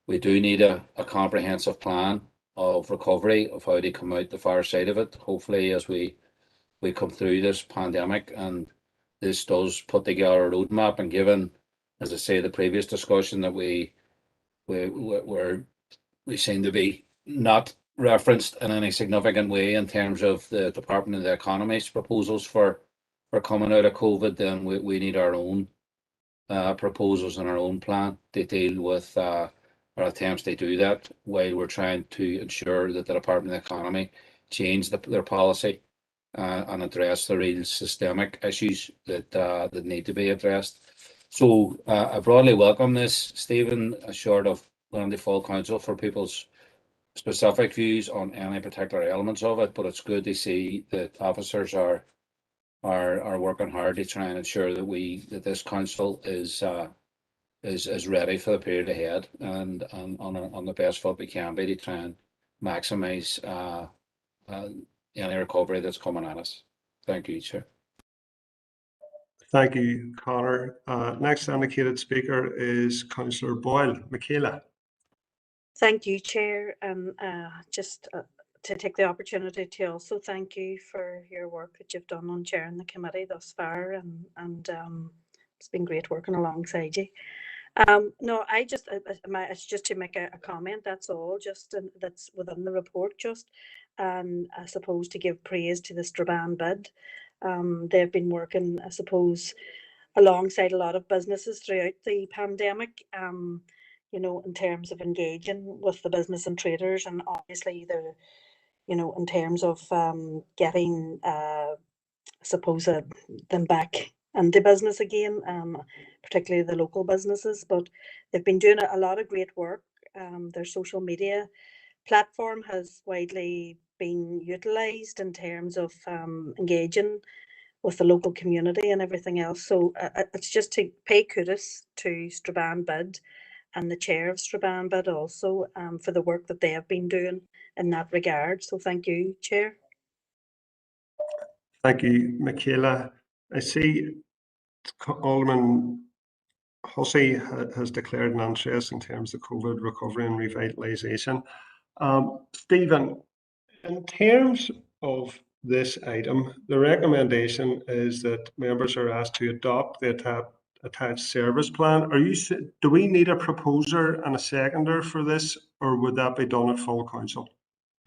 we do need a comprehensive plan of recovery, of how to come out the far side of it. Hopefully, as we come through this pandemic, and this does put together a roadmap. And given, as I say, the previous discussion that we seem to be not referenced in any significant way in terms of the Department of the Economy's proposals for coming out of COVID, then we need our own proposals and our own plan to deal with our attempts to do that, while we're trying to ensure that the Department of the Economy change their policy and address the real systemic issues that need to be addressed. So I broadly welcome this, Stephen, short of going to full council for people's specific views on any particular elements of it, but it's good to see that officers are working hard to try and ensure that this council is ready for the period ahead, and on the best foot we can be to try and maximise any recovery that's coming at us. Thank you, Chair. Thank you, Connor. Next indicated speaker is Councillor Boyle. Michaela. Thank you, Chair, and just to take the opportunity to also thank you for your work that you've done on chairing the committee thus far, and it's been great working alongside you. No, it's just to make a comment, that's all, just that's within the report, just, and I suppose to give praise to the Strabane bid. They've been working, I suppose, alongside a lot of businesses throughout the pandemic, you know, in terms of engaging with the business and traders, and obviously they're, you know, in terms of getting, I suppose, them back into business again, particularly the local businesses. But they've been doing a lot of great work. Their social media platform has widely been utilised in terms of engaging with the local community and everything else. So it's just to pay kudos to Strabane bid and the chair of Strabane bid also for the work that they have been doing in that regard. So thank you, Chair. Thank you, Michaela. I see Alderman Hussey has declared an interest in terms of COVID recovery and revitalisation. Stephen, in terms of this item, the recommendation is that members are asked to adopt the attached service plan. Do we need a proposer and a seconder for this, or would that be done at full council?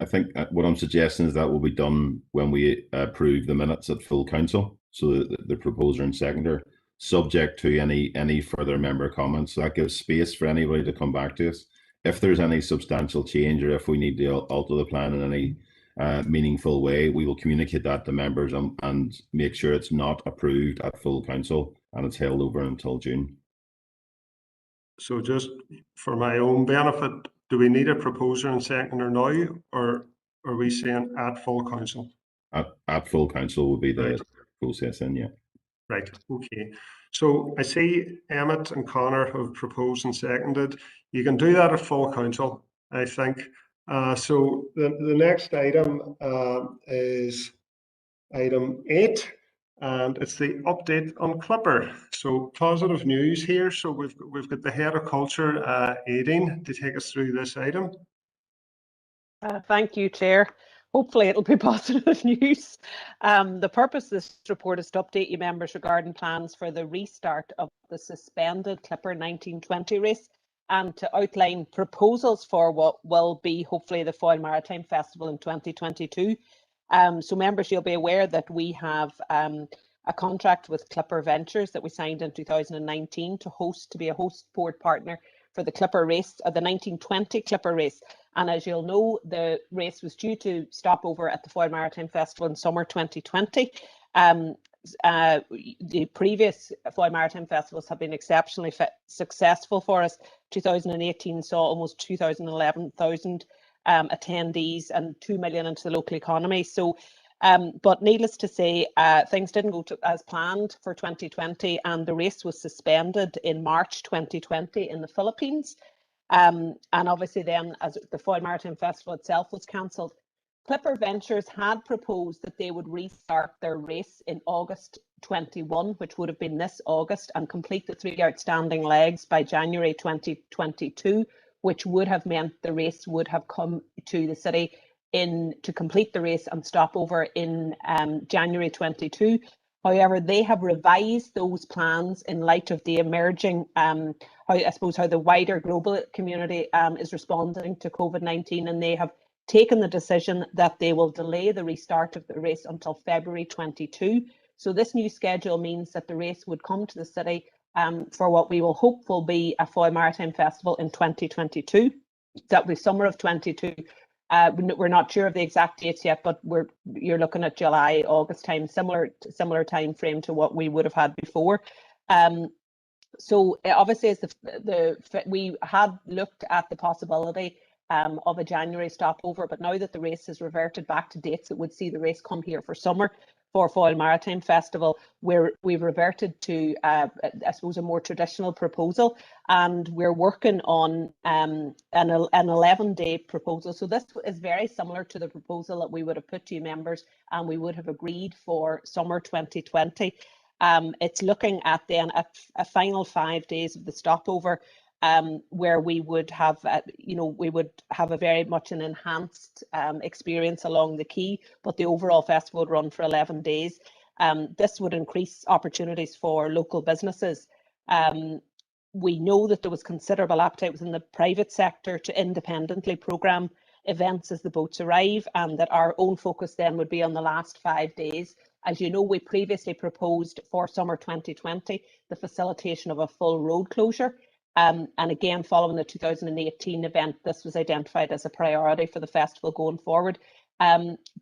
I think what I'm suggesting is that will be done when we approve the minutes at full council. So the proposer and seconder, subject to any further member comments. So that gives space for anybody to come back to us. if there's any substantial change or if we need to alter the plan in any meaningful way, we will communicate that to members and make sure it's not approved at full council and it's held over until June. So just for my own benefit, do we need a proposer and seconder now, or are we saying at full council? At full council would be the Right. process then, yeah. Right, okay. So I see Emmett and Connor have proposed and seconded. You can do that at full council, I think. So the next item is item 8, and it's the update on Clipper. So positive news here. So we've got the head of culture, Aideen, to take us through this item. Thank you, Chair. Hopefully it'll be positive news. The purpose of this report is to update you members regarding plans for the restart of the suspended Clipper 1920 race and to outline proposals for what will be hopefully the Foyle Maritime Festival in 2022. So members, you'll be aware that we have a contract with Clipper Ventures that we signed in 2019 to be a host board partner for the Clipper race, the 1920 Clipper race. And as you'll know, the race was due to stop over at the Foyle Maritime Festival in summer 2020. The previous Foyle Maritime Festivals have been exceptionally successful for us. 2018 saw almost 11,000 attendees and 2 million into the local economy. So, but needless to say, things didn't go as planned for 2020, and the race was suspended in March 2020 in the Philippines. And obviously then, as the Foyle Maritime Festival itself was cancelled, Clipper Ventures had proposed that they would restart their race in August 21, which would have been this August, and complete the 3 outstanding legs by January 2022, which would have meant the race would have come to the city to complete the race and stop over in January 22. However, they have revised those plans in light of the emerging, how the wider global community is responding to COVID-19, and they have taken the decision that they will delay the restart of the race until February 22. So this new schedule means that the race would come to the city for what we will hope will be a Foyle Maritime Festival in 2022. That will be summer of 22. We're not sure of the exact dates yet, but you're looking at July, August time, similar time frame to what we would have had before. So obviously, as we had looked at the possibility of a January stopover, but now that the race has reverted back to dates, it would see the race come here for summer for Foyle Maritime Festival, where we've reverted to, I suppose, a more traditional proposal, and we're working on an 11-day proposal. So this is very similar to the proposal that we would have put to you members, and we would have agreed for summer 2020. It's looking at then a final 5 days of the stopover, where we would have, a very much an enhanced experience along the quay, but the overall festival would run for 11 days. This would increase opportunities for local businesses. We know that there was considerable appetite within the private sector to independently programme events as the boats arrive, and that our own focus then would be on the last 5 days. As you know, we previously proposed for summer 2020 the facilitation of a full road closure. And again, following the 2018 event, this was identified as a priority for the festival going forward,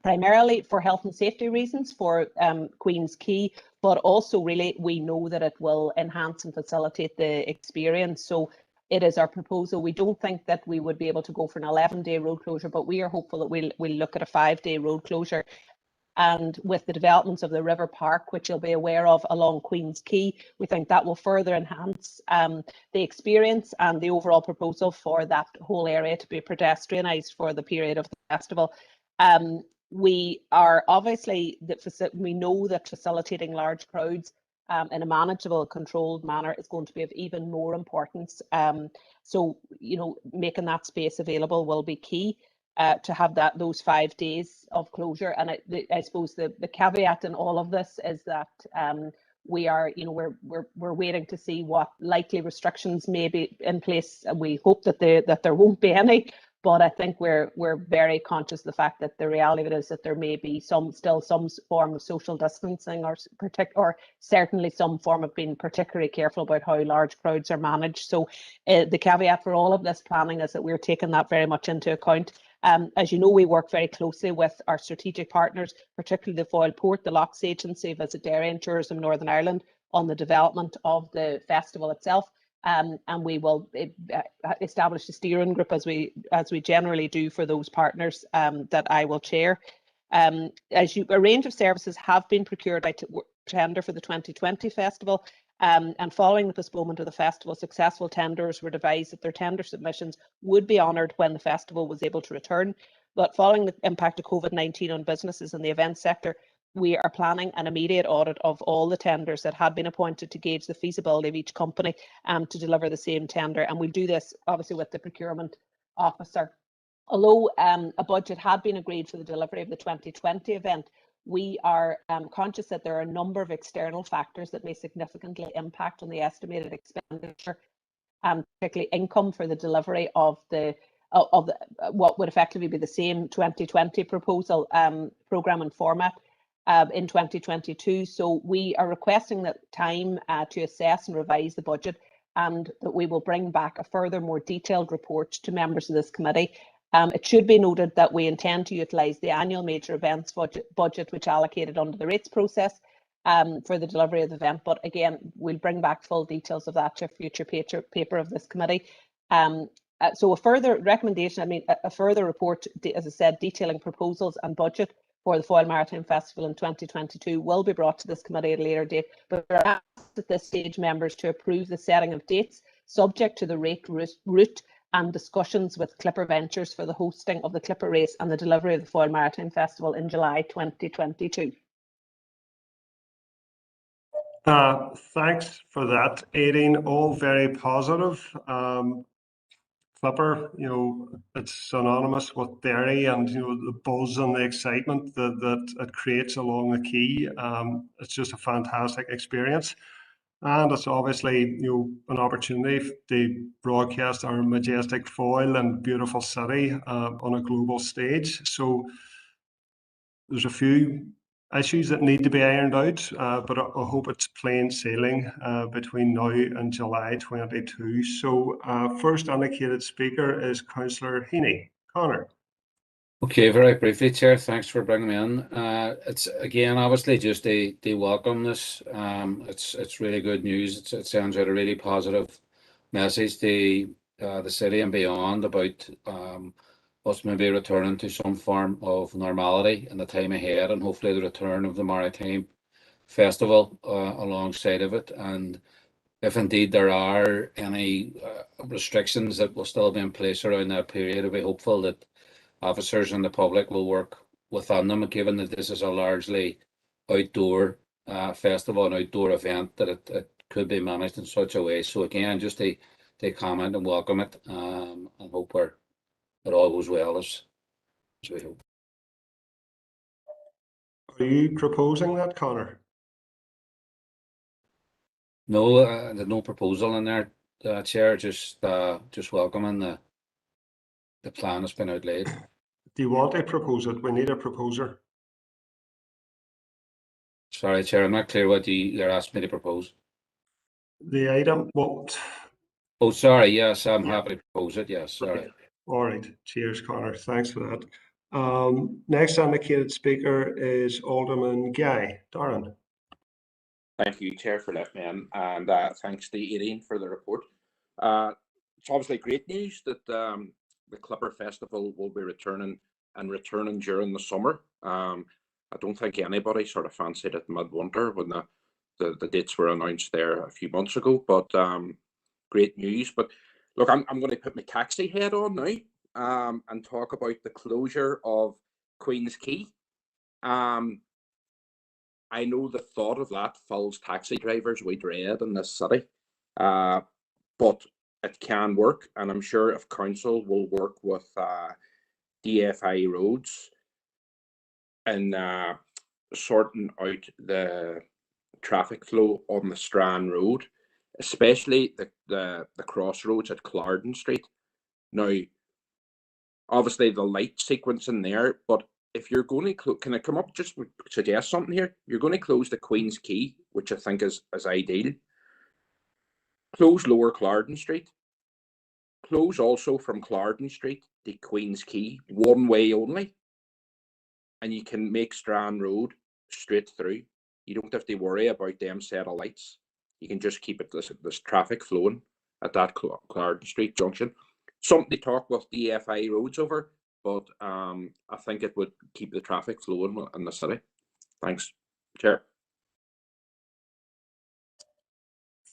primarily for health and safety reasons for Queen's Quay, but also really we know that it will enhance and facilitate the experience. So it is our proposal. We don't think that we would be able to go for an 11-day road closure, but we are hopeful that we'll look at a 5-day road closure. And with the developments of the River Park, which you'll be aware of along Queen's Quay, we think that will further enhance the experience and the overall proposal for that whole area to be pedestrianised for the period of the festival. We are obviously, we know that facilitating large crowds in a manageable, controlled manner is going to be of even more importance. So, making that space available will be key. To have those 5 days of closure, and I suppose the caveat in all of this is that we are, we're waiting to see what likely restrictions may be in place. We hope that there won't be any, But I think we're very conscious of the fact that the reality of it is that there may be still some form of social distancing, or certainly some form of being particularly careful about how large crowds are managed. So the caveat for all of this planning is that we're taking that very much into account. As you know, we work very closely with our strategic partners, particularly the Foyle Port, the Lochs Agency, Visit Derry and Tourism Northern Ireland, on the development of the festival itself. And we will establish a steering group as we generally do for those partners that I will chair. A range of services have been procured by tender for the 2020 festival. And following the postponement of the festival, successful tenders were devised that their tender submissions would be honoured when the festival was able to return. But following the impact of COVID-19 on businesses in the event sector, we are planning an immediate audit of all the tenders that had been appointed to gauge the feasibility of each company to deliver the same tender. And we'll do this obviously with the procurement officer. Although a budget had been agreed for the delivery of the 2020 event, we are conscious that there are a number of external factors that may significantly impact on the estimated expenditure, particularly income for the delivery of what would effectively be the same 2020 proposal programme and format in 2022. So we are requesting that time to assess and revise the budget, and that we will bring back a further more detailed report to members of this committee. It should be noted that we intend to utilise the annual major events budget which allocated under the rates process for the delivery of the event. But again, we'll bring back full details of that to a future paper of this committee. So a further recommendation, a further report, as I said, detailing proposals and budget for the Foyle Maritime Festival in 2022 will be brought to this committee at a later date. But we're asked at this stage members to approve the setting of dates subject to the rate route and discussions with Clipper Ventures for the hosting of the Clipper Race and the delivery of the Foyle Maritime Festival in July 2022. Thanks for that, Aideen. All very positive. Clipper, it's synonymous with Derry, and the buzz and the excitement that it creates along the quay. It's just a fantastic experience. And it's obviously, an opportunity to broadcast our majestic Foyle and beautiful city on a global stage. So there's a few issues that need to be ironed out, but I hope it's plain sailing between now and July 22. So first indicated speaker is Councillor Haney. Connor. Okay, very briefly, Chair, thanks for bringing me in. It's again, obviously, just they welcome this. It's really good news. It sounds like a really positive message to the city and beyond about us maybe returning to some form of normality in the time ahead, and hopefully the return of the Maritime Festival alongside of it. And if indeed there are any restrictions that will still be in place around that period, I'll be hopeful that officers and the public will work within them, given that this is a largely outdoor festival, an outdoor event, that it could be managed in such a way. So again, just to comment and welcome it, and hope it all goes well as we hope. Are you proposing that, Connor? No, there's no proposal in there, Chair. Just welcoming the plan that's been outlaid. Do you want to propose it? We need a proposer. Sorry, Chair, I'm not clear what you're asking me to propose. The item, what? Oh, sorry, yes, I'm happy to propose it, yes, sorry. Okay. All right, cheers, Connor, thanks for that. Next indicated speaker is Alderman Guy. Darren. Thank you, Chair, for letting me in, and thanks to Aideen for the report. It's obviously great news that the Clipper Festival will be returning during the summer. I don't think anybody sort of fancied it midwinter when the dates were announced there a few months ago, but great news. But look, I'm going to put my taxi head on now and talk about the closure of Queen's Quay. I know the thought of that fills taxi drivers with dread in this city, but it can work, and I'm sure if council will work with DFI roads and sorting out the traffic flow on the Strabane Road, especially the crossroads at Clarendon Street. Now, obviously the light sequence in there, but if you're going to can I come up just suggest something here? You're going to close the Queen's Quay, which I think is ideal. Close Lower Clarendon Street. Close also from Clarendon Street to Queen's Quay, one way only. And you can make Strand Road straight through. You don't have to worry about them set of lights. You can just keep it this traffic flowing at that Clarendon Street junction. Something to talk with DFI roads over, but I think it would keep the traffic flowing in the city. Thanks, Chair.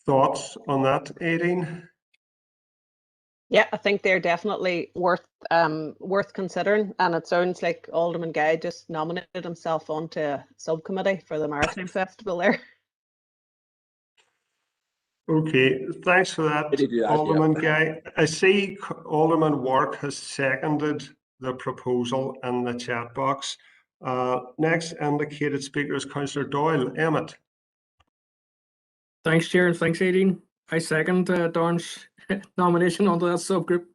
Thoughts on that, Aideen? Yeah, I think they're definitely worth considering, and it sounds like Alderman Guy just nominated himself onto a subcommittee for the Maritime Festival there. Okay, thanks for that, Alderman Guy. I see Alderman Wark has seconded the proposal in the chat box. Next indicated speaker is Councillor Doyle. Emmett. Thanks, Chair, and thanks, Aideen. I second Darren's nomination onto that subgroup.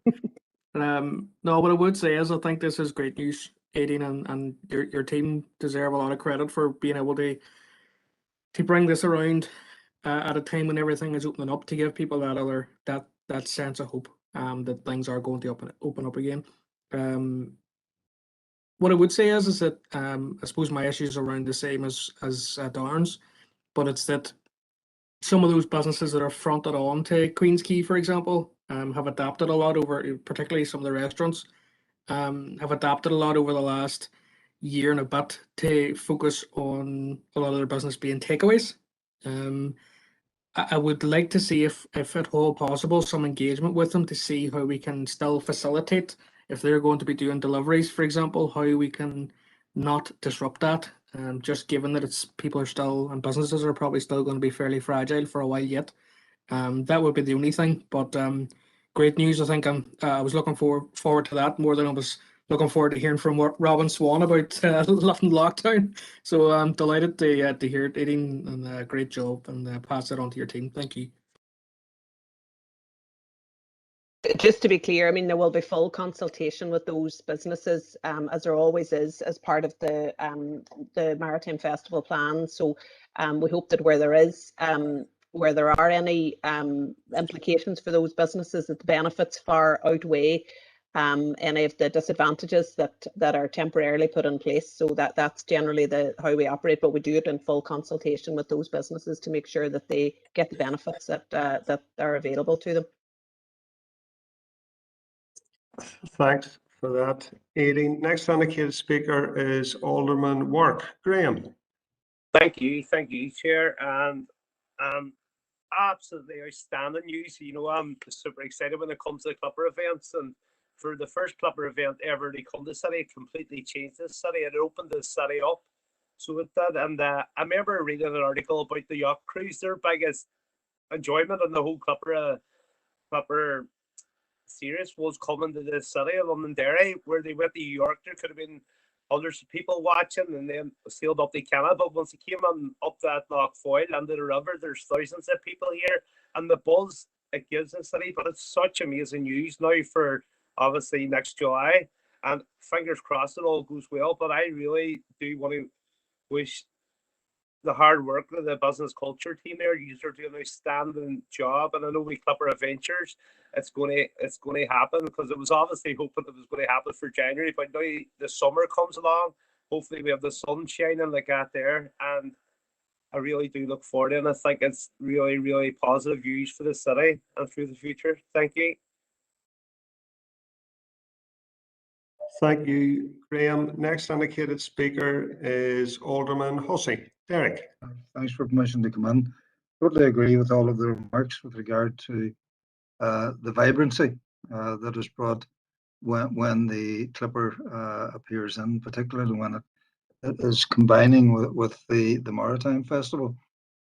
No, what I would say is I think this is great news, Aideen, and your team deserve a lot of credit for being able to bring this around at a time when everything is opening up, to give people that sense of hope that things are going to open up again. What I would say is that I suppose my issue is around the same as Darren's, but it's that some of those businesses that are fronted on to Queen's Quay, for example, have adapted a lot over, particularly some of the restaurants, have adapted a lot over the last year and a bit to focus on a lot of their business being takeaways. I would like to see, if at all possible, some engagement with them to see how we can still facilitate, if they're going to be doing deliveries, for example, how we can not disrupt that. Just given that people are still, and businesses are probably still going to be fairly fragile for a while yet. That would be the only thing. But great news. I think I was looking forward to that more than I was looking forward to hearing from Robin Swan about lockdown. So I'm delighted to hear it, Aideen, and great job, and pass it on to your team. Thank you. Just to be clear, I mean, there will be full consultation with those businesses, as there always is, as part of the Maritime Festival plan. So we hope that where there are any implications for those businesses, that the benefits far outweigh any of the disadvantages that are temporarily put in place. So that's generally how we operate, but we do it in full consultation with those businesses to make sure that they get the benefits that are available to them. Thanks for that, Aideen. Next indicated speaker is Alderman Wark. Graham. Thank you, Chair, and absolutely outstanding news. You know, I'm super excited when it comes to clubber events, and for the first clubber event ever to come to the city, it completely changed this city. It opened the city up, so it did. And I remember reading an article about the yacht cruise. Their biggest enjoyment in the whole clubber series was coming to the city of Derry, where they went to New York. There could have been hundreds of people watching, and then sailed up to Canada. But once it came on up that Knockfoyle under the river, there's thousands of people here, and the buzz it gives the city. But it's such amazing news now for obviously next July, and fingers crossed it all goes well. But I really do want to wish the hard work of the business culture team there. You are doing an outstanding job, and I know we Clipper Adventures, it's going to happen, because it was obviously hoping it was going to happen for January, but now the summer comes along. Hopefully we have the sun shining like that there, and I really do look forward to it. And I think it's really, really positive news for the city and through the future. Thank you. Thank you, Graham. Next indicated speaker is Alderman Hussey. Derek. Thanks for permission to come in. Totally agree with all of the remarks with regard to the vibrancy that is brought when the Clipper appears in, particularly when it is combining with the Maritime Festival.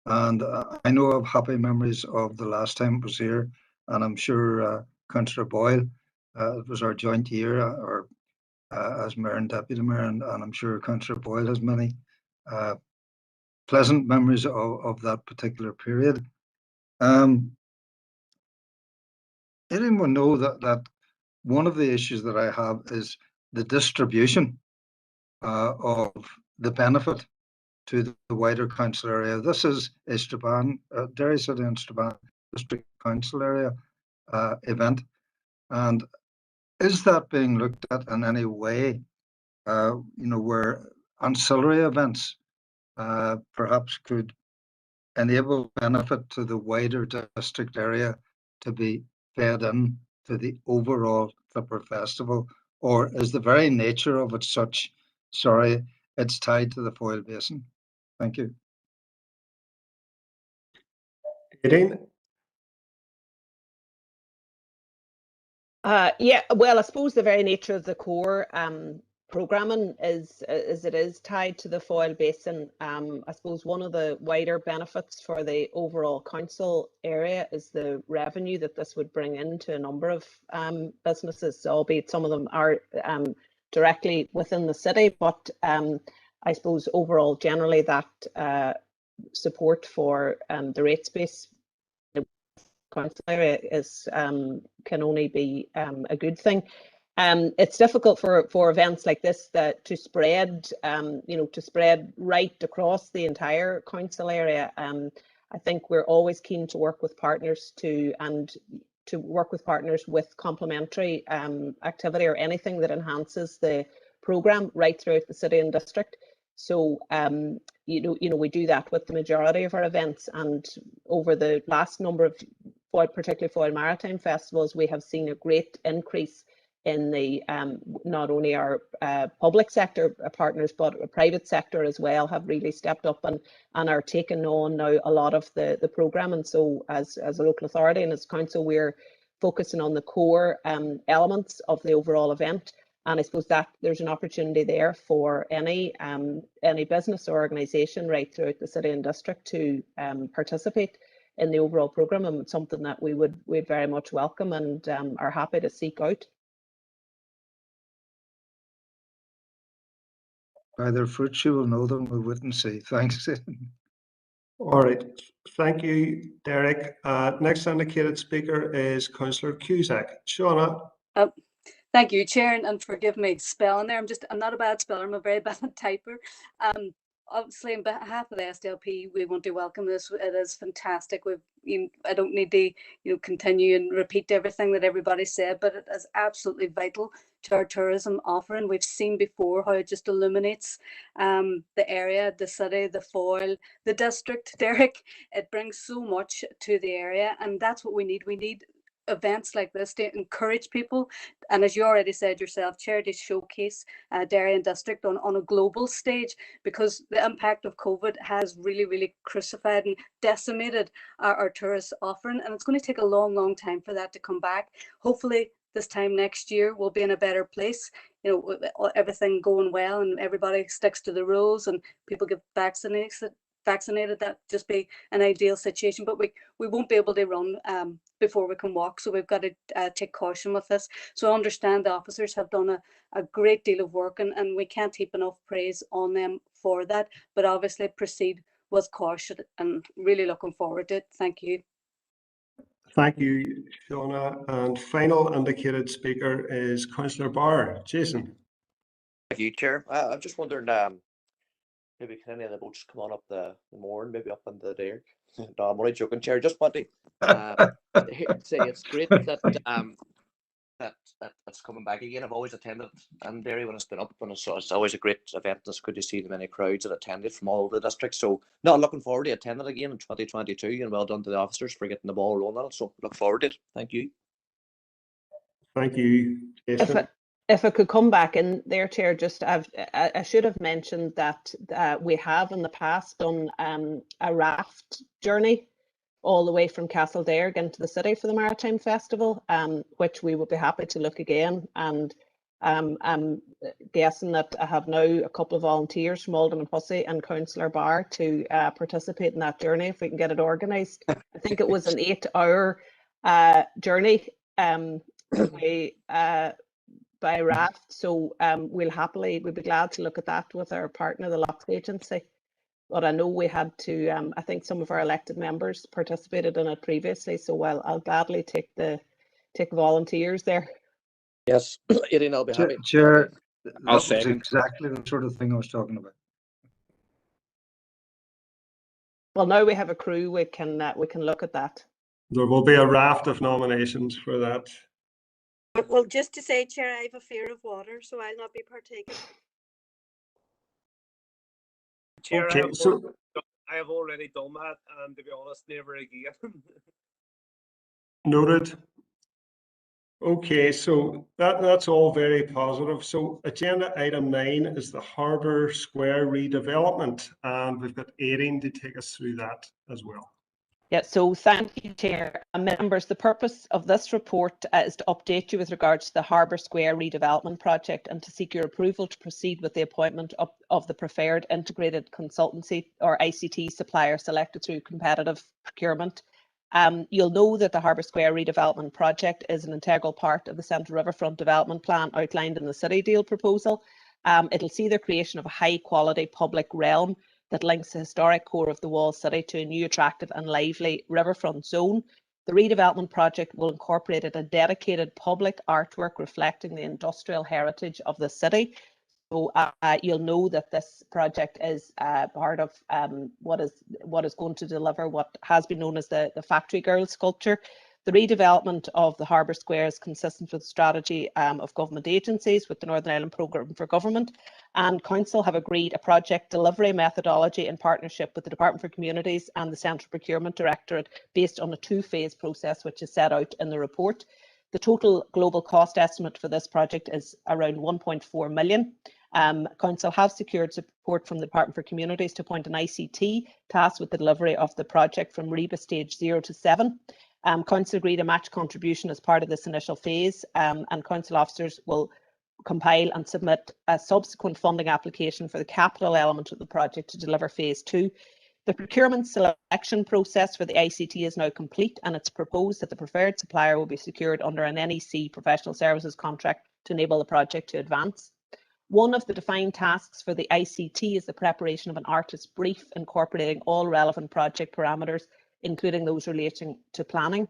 And I know of happy memories of the last time it was here, and I'm sure Councillor Boyle, it was our joint year, as Mayor and Deputy Mayor, and I'm sure Councillor Boyle has many pleasant memories of that particular period. Anyone know that one of the issues that I have is the distribution of the benefit to the wider council area. This is a Strabane, Derry City and Strabane District Council area event. And is that being looked at in any way, where ancillary events perhaps could enable benefit to the wider district area to be fed in to the overall Clipper Festival? Or is the very nature of it such, sorry, it's tied to the Foyle Basin? Thank you. Aileen? Yeah, well, I suppose the very nature of the core programming is it is tied to the Foyle Basin. I suppose one of the wider benefits for the overall council area is the revenue that this would bring into a number of businesses, albeit some of them are directly within the city, but I suppose overall generally that support for the rate space council area is can only be a good thing. It's difficult for events like this to spread, to spread right across the entire council area. I think we're always keen to work with partners with complementary activity or anything that enhances the programme right throughout the city and district. So, we do that with the majority of our events, and over the last number of, particularly Foyle Maritime festivals, we have seen a great increase in the not only our public sector partners, but private sector as well have really stepped up and are taking on now a lot of the programme. And so as a local authority and as council, we're focusing on the core elements of the overall event. And I suppose that there's an opportunity there for any business or organisation right throughout the city and district to participate in the overall programme, and it's something that we'd very much welcome and are happy to seek out. By their fruits you will know them, we wouldn't see. Thanks. All right, thank you, Derek. Next indicated speaker is Councillor Cusack. Shauna. Thank you, Chair, and forgive me spelling there. I'm not a bad speller, I'm a very bad typer. Obviously, on behalf of the SDLP, we want to welcome this. It is fantastic. I don't need to continue and repeat everything that everybody said, but it is absolutely vital to our tourism offering. We've seen before how it just illuminates the area, the city, the Foyle, the district. Derek, it brings so much to the area, and that's what we need. We need events like this to encourage people, and as you already said yourself, Chair, to showcase Derry and district on a global stage, because the impact of COVID has really crucified and decimated our tourist offering, and it's going to take a long time for that to come back. Hopefully this time next year we'll be in a better place, everything going well and everybody sticks to the rules and people get vaccinated. That just be an ideal situation, but we won't be able to run before we can walk, so we've got to take caution with this. So I understand the officers have done a great deal of work, and we can't heap enough praise on them for that, but obviously proceed with caution and really looking forward to it. Thank you. Thank you, Shauna. And final indicated speaker is Councillor Barr. Jason. Thank you, Chair. I'm just wondering, maybe can any of the boats come on up the moor and maybe up in the Derry? No, I'm only joking, Chair. Just want to say it's great that that's coming back again. I've always attended in Derry when it's been up, and it's always a great event. It's good to see the many crowds that attended from all over the district. So, no, looking forward to attending again in 2022, and well done to the officers for getting the ball rolling on it. So, look forward to it. Thank you. Thank you, Jason. If I could come back in there, Chair, I should have mentioned that we have in the past done a raft journey all the way from Castledairg into the city for the Maritime Festival, which we would be happy to look again. And I'm guessing that I have now a couple of volunteers from Alderman Hussey and Councillor Barr to participate in that journey if we can get it organised. I think it was an 8-hour journey by raft, so we'd be glad to look at that with our partner, the Locks Agency. But I know we had to, I think some of our elected members participated in it previously, so I'll gladly take volunteers there. Yes, Aidan, I'll be happy. Chair, that I'll was second. exactly the sort of thing I was talking about. Well, now we have a crew, we can look at that. There will be a raft of nominations for that. Well, just to say, Chair, I have a fear of water, so I'll not be partaking. Chair, Okay, I have already done that, and to be honest, never again. Noted. Okay, so that's all very positive. So agenda item 9 is the Harbour Square redevelopment, and we've got Aidan to take us through that as well. Yeah, so thank you, Chair. Members, the purpose of this report is to update you with regards to the Harbour Square redevelopment project and to seek your approval to proceed with the appointment of the preferred integrated consultancy or ICT supplier selected through competitive procurement. You'll know that the Harbour Square redevelopment project is an integral part of the Central Riverfront Development Plan outlined in the City Deal proposal. It'll see the creation of a high quality public realm that links the historic core of the walled city to a new, attractive and lively riverfront zone. The redevelopment project will incorporate a dedicated public artwork reflecting the industrial heritage of the city. So you'll know that this project is part of what is going to deliver what has been known as the Factory Girl sculpture. The redevelopment of the Harbour Square is consistent with the strategy of government agencies with the Northern Ireland Programme for Government, and Council have agreed a project delivery methodology in partnership with the Department for Communities and the Central Procurement Directorate based on a two-phase process which is set out in the report. The total global cost estimate for this project is around 1.4 million. Council have secured support from the Department for Communities to appoint an ICT tasked with the delivery of the project from REBA stage 0 to 7. Council agreed a match contribution as part of this initial phase, and Council officers will compile and submit a subsequent funding application for the capital element of the project to deliver phase 2. The procurement selection process for the ICT is now complete, and it's proposed that the preferred supplier will be secured under an NEC professional services contract to enable the project to advance. One of the defined tasks for the ICT is the preparation of an artist's brief incorporating all relevant project parameters, including those relating to planning.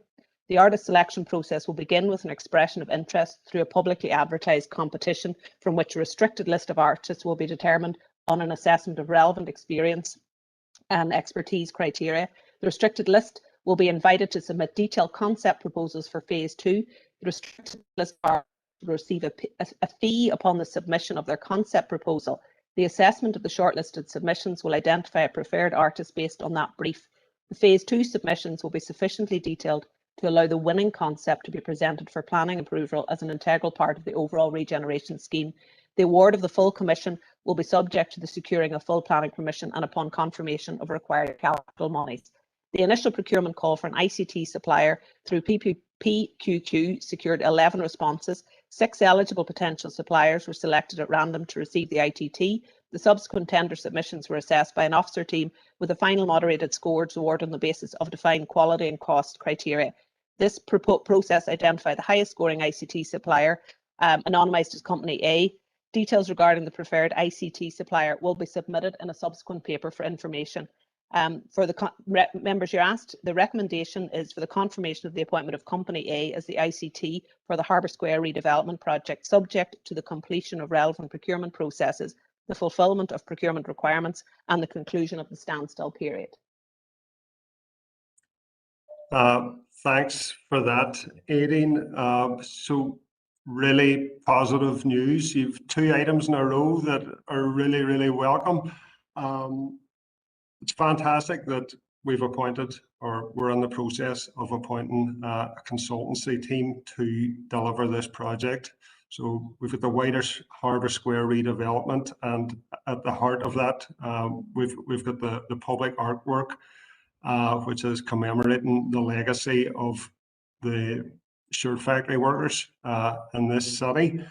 The artist selection process will begin with an expression of interest through a publicly advertised competition from which a restricted list of artists will be determined on an assessment of relevant experience and expertise criteria. The restricted list will be invited to submit detailed concept proposals for phase 2. The restricted list will receive a fee upon the submission of their concept proposal. The assessment of the shortlisted submissions will identify a preferred artist based on that brief. The phase 2 submissions will be sufficiently detailed to allow the winning concept to be presented for planning approval as an integral part of the overall regeneration scheme. The award of the full commission will be subject to the securing of full planning permission and upon confirmation of required capital monies. The initial procurement call for an ICT supplier through PQQ secured 11 responses. 6 eligible potential suppliers were selected at random to receive the ITT. The subsequent tender submissions were assessed by an officer team with a final moderated scores awarded on the basis of defined quality and cost criteria. This process identified the highest scoring ICT supplier, anonymised as Company A. Details regarding the preferred ICT supplier will be submitted in a subsequent paper for information. For the members you're asked, the recommendation is for the confirmation of the appointment of Company A as the ICT for the Harbour Square redevelopment project, subject to the completion of relevant procurement processes, the fulfilment of procurement requirements, and the conclusion of the standstill period. Thanks for that, Aidan. So really positive news. You've 2 items in a row that are really, really welcome. It's fantastic that we've appointed, or we're in the process of appointing, a consultancy team to deliver this project. So we've got the wider Harbour Square redevelopment, and at the heart of that, we've got the public artwork, which is commemorating the legacy of the shirt factory workers in this city.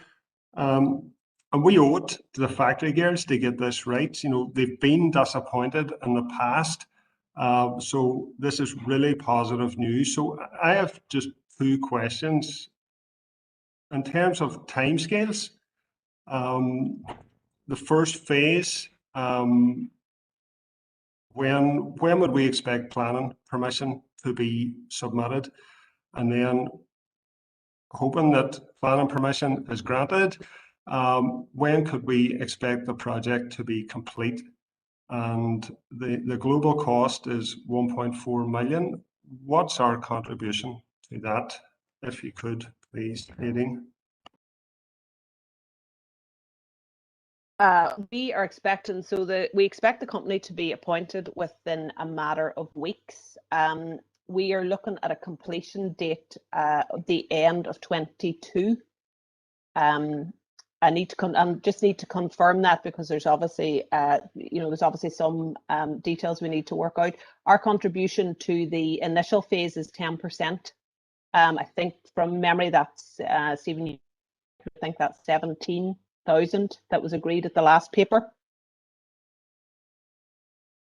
And we owe it to the factory girls to get this right. You know, they've been disappointed in the past. So this is really positive news. So I have just 2 questions. In terms of timescales, the first phase, when would we expect planning permission to be submitted? And then hoping that planning permission is granted. When could we expect the project to be complete? And the global cost is 1.4 million. What's our contribution to that? If you could, please, Nadine. We are expecting, we expect the company to be appointed within a matter of weeks. We are looking at a completion date at the end of 22. I just need to confirm that, because there's obviously, there's obviously some details we need to work out. Our contribution to the initial phase is 10%. I think from memory, that's Stephen, I think that's 17,000 that was agreed at the last paper.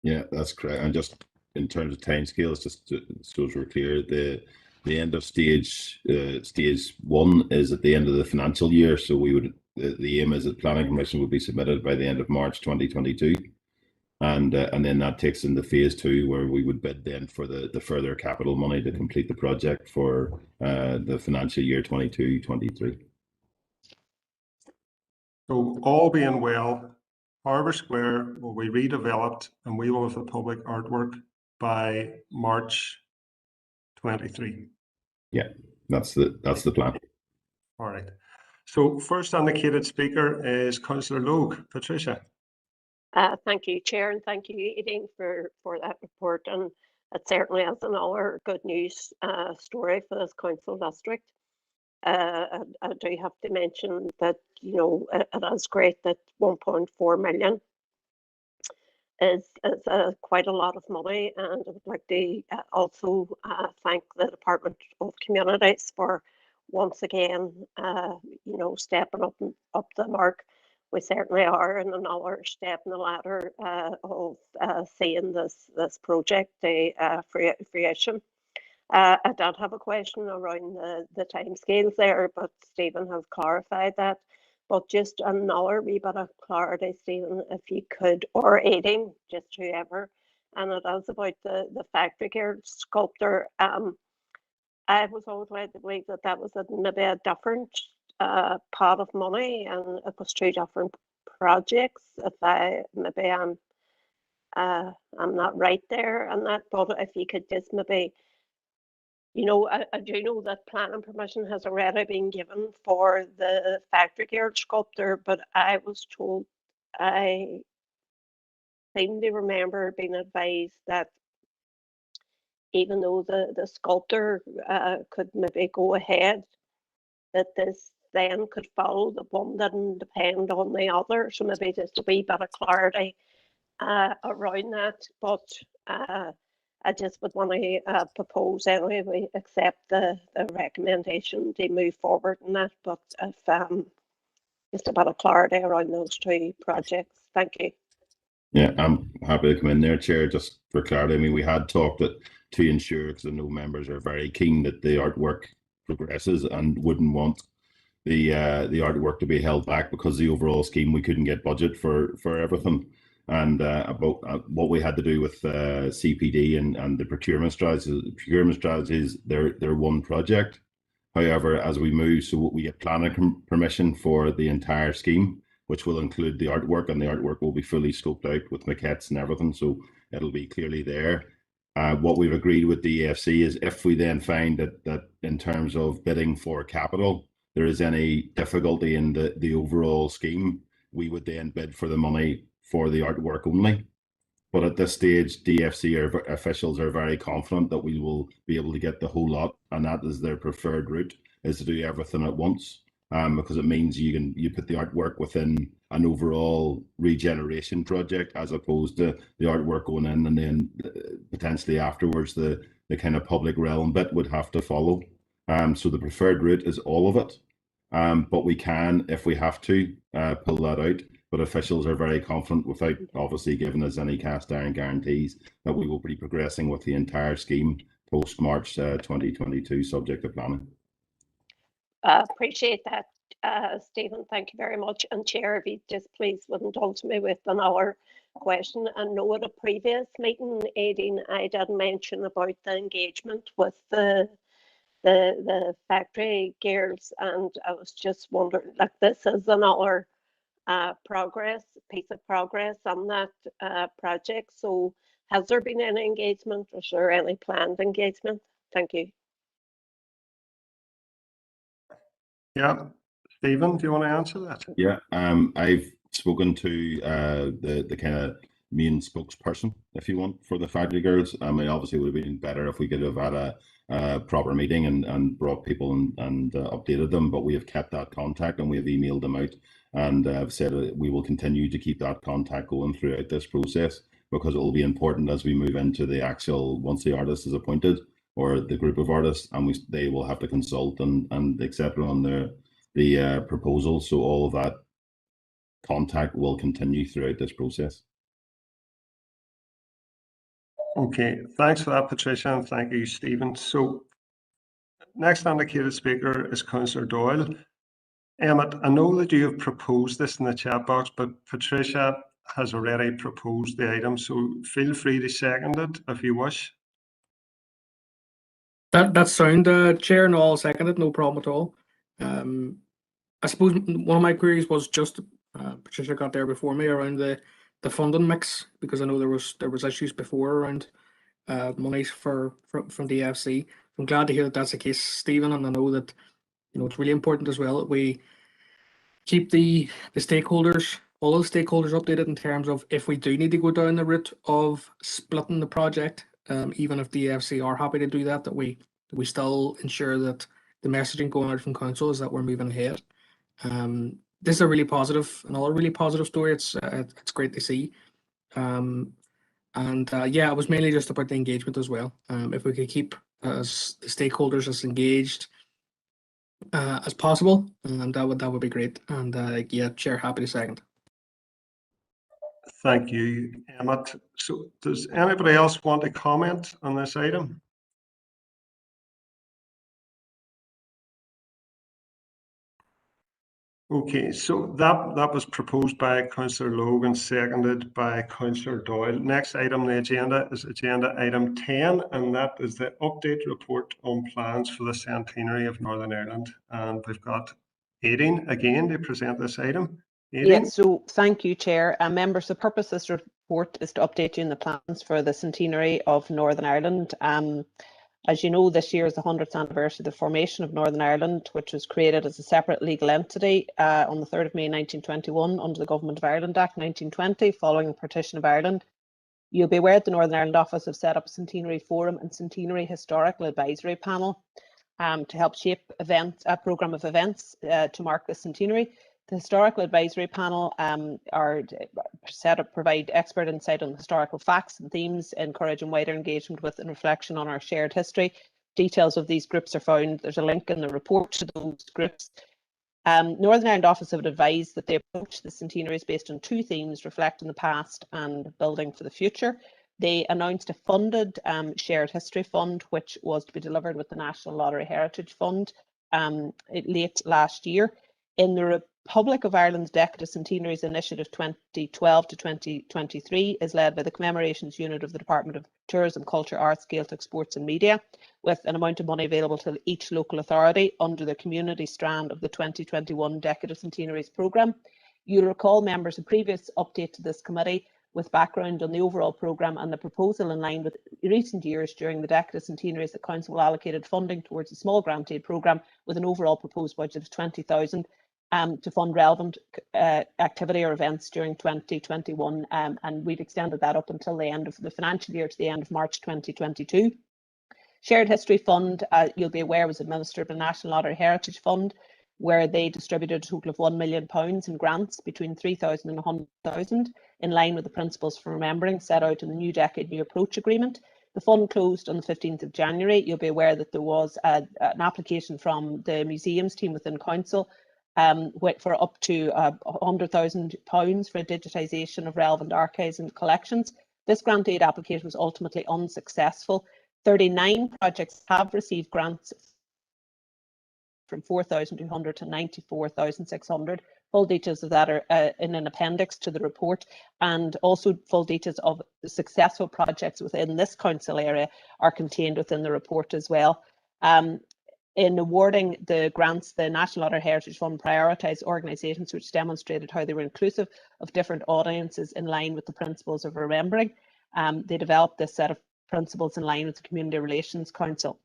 Yeah, that's correct. And just in terms of timescales, just so we're clear, the end of stage 1 is at the end of the financial year. So we would, the aim is that planning permission would be submitted by the end of March 2022, and then that takes into phase 2, where we would bid then for the further capital money to complete the project for the financial year 22-23. So all being well, Harbour Square will be redeveloped, and we will have the public artwork by March 23. Yeah, that's the plan. All right. So first indicated speaker is Councillor Logue. Patricia. Thank you, Chair, and thank you, Aileen, for that report. And it certainly is another good news story for this council district. I do have to mention that, it is great that 1.4 million is quite a lot of money, and I would like to also thank the Department of Communities for once again, stepping up the mark. We certainly are in another step in the ladder of seeing this project to fruition. I did have a question around the timescales there, but Stephen has clarified that. But just another wee bit of clarity, Stephen, if you could, or Aileen, just whoever, and it is about the factory gear sculptor. I was always led to believe that was maybe a different pot of money, and it was 2 different projects. If I'm not right there on that, but if you could just maybe, I do know that planning permission has already been given for the factory gear sculptor, but I was told, I seem to remember being advised that even though the sculptor could maybe go ahead, that this then could follow, the one didn't depend on the other. So maybe just a wee bit of clarity around that. But I just would want to propose anyway, we accept the recommendation to move forward in that. But if just a bit of clarity around those 2 projects. Thank you. Yeah, I'm happy to come in there, Chair, just for clarity. I mean, we had talked that to ensure, because I know members are very keen that the artwork progresses and wouldn't want the artwork to be held back, because the overall scheme, we couldn't get budget for everything. And about what we had to do with CPD and the procurement strategies, they're one project. However, as we move, so we get planning permission for the entire scheme, which will include the artwork, and the artwork will be fully scoped out with maquettes and everything, so it'll be clearly there. What we've agreed with the EFC is, if we then find that in terms of bidding for capital, there is any difficulty in the overall scheme, we would then bid for the money for the artwork only. But at this stage, DFC officials are very confident that we will be able to get the whole lot, and that is their preferred route, is to do everything at once. Because it means you put the artwork within an overall regeneration project, as opposed to the artwork going in and then potentially afterwards the kind of public realm bit would have to follow. So the preferred route is all of it, but we can, if we have to, pull that out. But officials are very confident, without obviously giving us any cast iron guarantees, that we will be progressing with the entire scheme post March 2022, subject to planning. Appreciate that, Stephen. Thank you very much. And Chair, if you just please would indulge me with another question. I know at a previous meeting, Aileen, I did mention about the engagement with the the factory girls, and I was just wondering, like, this is another piece of progress on that project. So has there been any engagement, or is there any planned engagement? Thank you. Yeah, Stephen, do you want to answer that? Yeah, I've spoken to the kind of main spokesperson, if you want, for the factory girls. I mean, obviously it would have been better if we could have had a proper meeting and brought people and updated them, but we have kept that contact and we have emailed them out, and I've said we will continue to keep that contact going throughout this process, because it will be important as we move into the actual, once the artist is appointed, or the group of artists, and they will have to consult and etc. on the proposal. So all of that contact will continue throughout this process. Okay, thanks for that, Patricia, and thank you, Stephen. So next indicated speaker is Councillor Doyle. Emmett, I know that you have proposed this in the chat box, but Patricia has already proposed the item, so feel free to second it if you wish. That's sound, Chair, and I'll second it, no problem at all. I suppose one of my queries was just Patricia got there before me around the funding mix, because I know there was issues before around monies from the EFC. I'm glad to hear that that's the case, Stephen, and I know that it's really important as well that we keep the stakeholders, all the stakeholders, updated in terms of if we do need to go down the route of splitting the project, even if the EFC are happy to do that, that we still ensure that the messaging going out from council is that we're moving ahead. This is another really positive story. It's great to see. Yeah, it was mainly just about the engagement as well. If we could keep the stakeholders as engaged as possible, that would be great. And yeah, Chair, happy to second. Thank you, Emmett. So does anybody else want to comment on this item? Okay, so that was proposed by Councillor Logan, seconded by Councillor Doyle. Next item on the agenda is agenda item 10, and that is the update report on plans for the Centenary of Northern Ireland. And we've got Aideen again to present this item. Aideen? Yeah, so thank you, Chair. Members, the purpose of this report is to update you on the plans for the Centenary of Northern Ireland. As you know, this year is the 100th anniversary of the formation of Northern Ireland, which was created as a separate legal entity on the 3rd of May 1921 under the Government of Ireland Act 1920, following the partition of Ireland. You'll be aware that the Northern Ireland Office have set up a Centenary Forum and Centenary Historical Advisory Panel to help shape a programme of events to mark the centenary. The Historical Advisory Panel are set up to provide expert insight on historical facts and themes, encouraging wider engagement with and reflection on our shared history. Details of these groups are found. There's a link in the report to those groups. Northern Ireland Office have advised that the approach to the centenary is based on two themes: reflecting the past and building for the future. They announced a funded shared history fund, which was to be delivered with the National Lottery Heritage Fund late last year. In the Republic of Ireland's Decade of Centenaries Initiative 2012 to 2023 is led by the Commemorations Unit of the Department of Tourism, Culture, Arts, Gaeltacht, Sports and Media, with an amount of money available to each local authority under the community strand of the 2021 Decade of Centenaries programme. You'll recall, members, a previous update to this committee with background on the overall programme and the proposal in line with recent years. During the Decade of Centenaries, the Council allocated funding towards a small grant aid programme with an overall proposed budget of 20,000 to fund relevant activity or events during 2021, and we've extended that up until the end of the financial year, to the end of March 2022. Shared History Fund, you'll be aware, was administered by the National Lottery Heritage Fund, where they distributed a total of £1 million in grants between 3,000 and 100,000, in line with the principles for remembering set out in the New Decade New Approach Agreement. The fund closed on the 15th of January. You'll be aware that there was an application from the museums team within Council for up to £100,000 for digitisation of relevant archives and collections. This grant aid application was ultimately unsuccessful. 39 projects have received grants from 4,200 to 94,600. Full details of that are in an appendix to the report, and also full details of the successful projects within this council area are contained within the report as well. In awarding the grants, the National Other Heritage Fund prioritised organisations which demonstrated how they were inclusive of different audiences in line with the principles of remembering. They developed this set of principles in line with the Community Relations Council.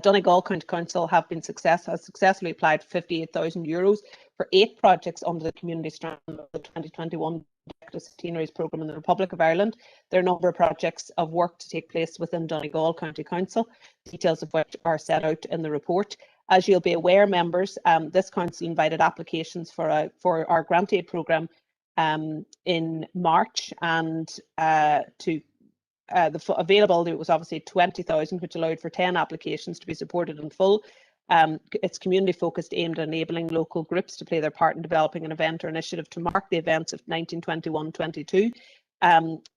Donegal County Council has successfully applied for €58,000 for 8 projects under the community strand of the 2021 Centenaries programme in the Republic of Ireland. There are a number of projects of work to take place within Donegal County Council, details of which are set out in the report. As you'll be aware, members, this council invited applications for our grant aid programme in March, and the availability was obviously 20,000, which allowed for 10 applications to be supported in full. It's community focused, aimed at enabling local groups to play their part in developing an event or initiative to mark the events of 1921-22.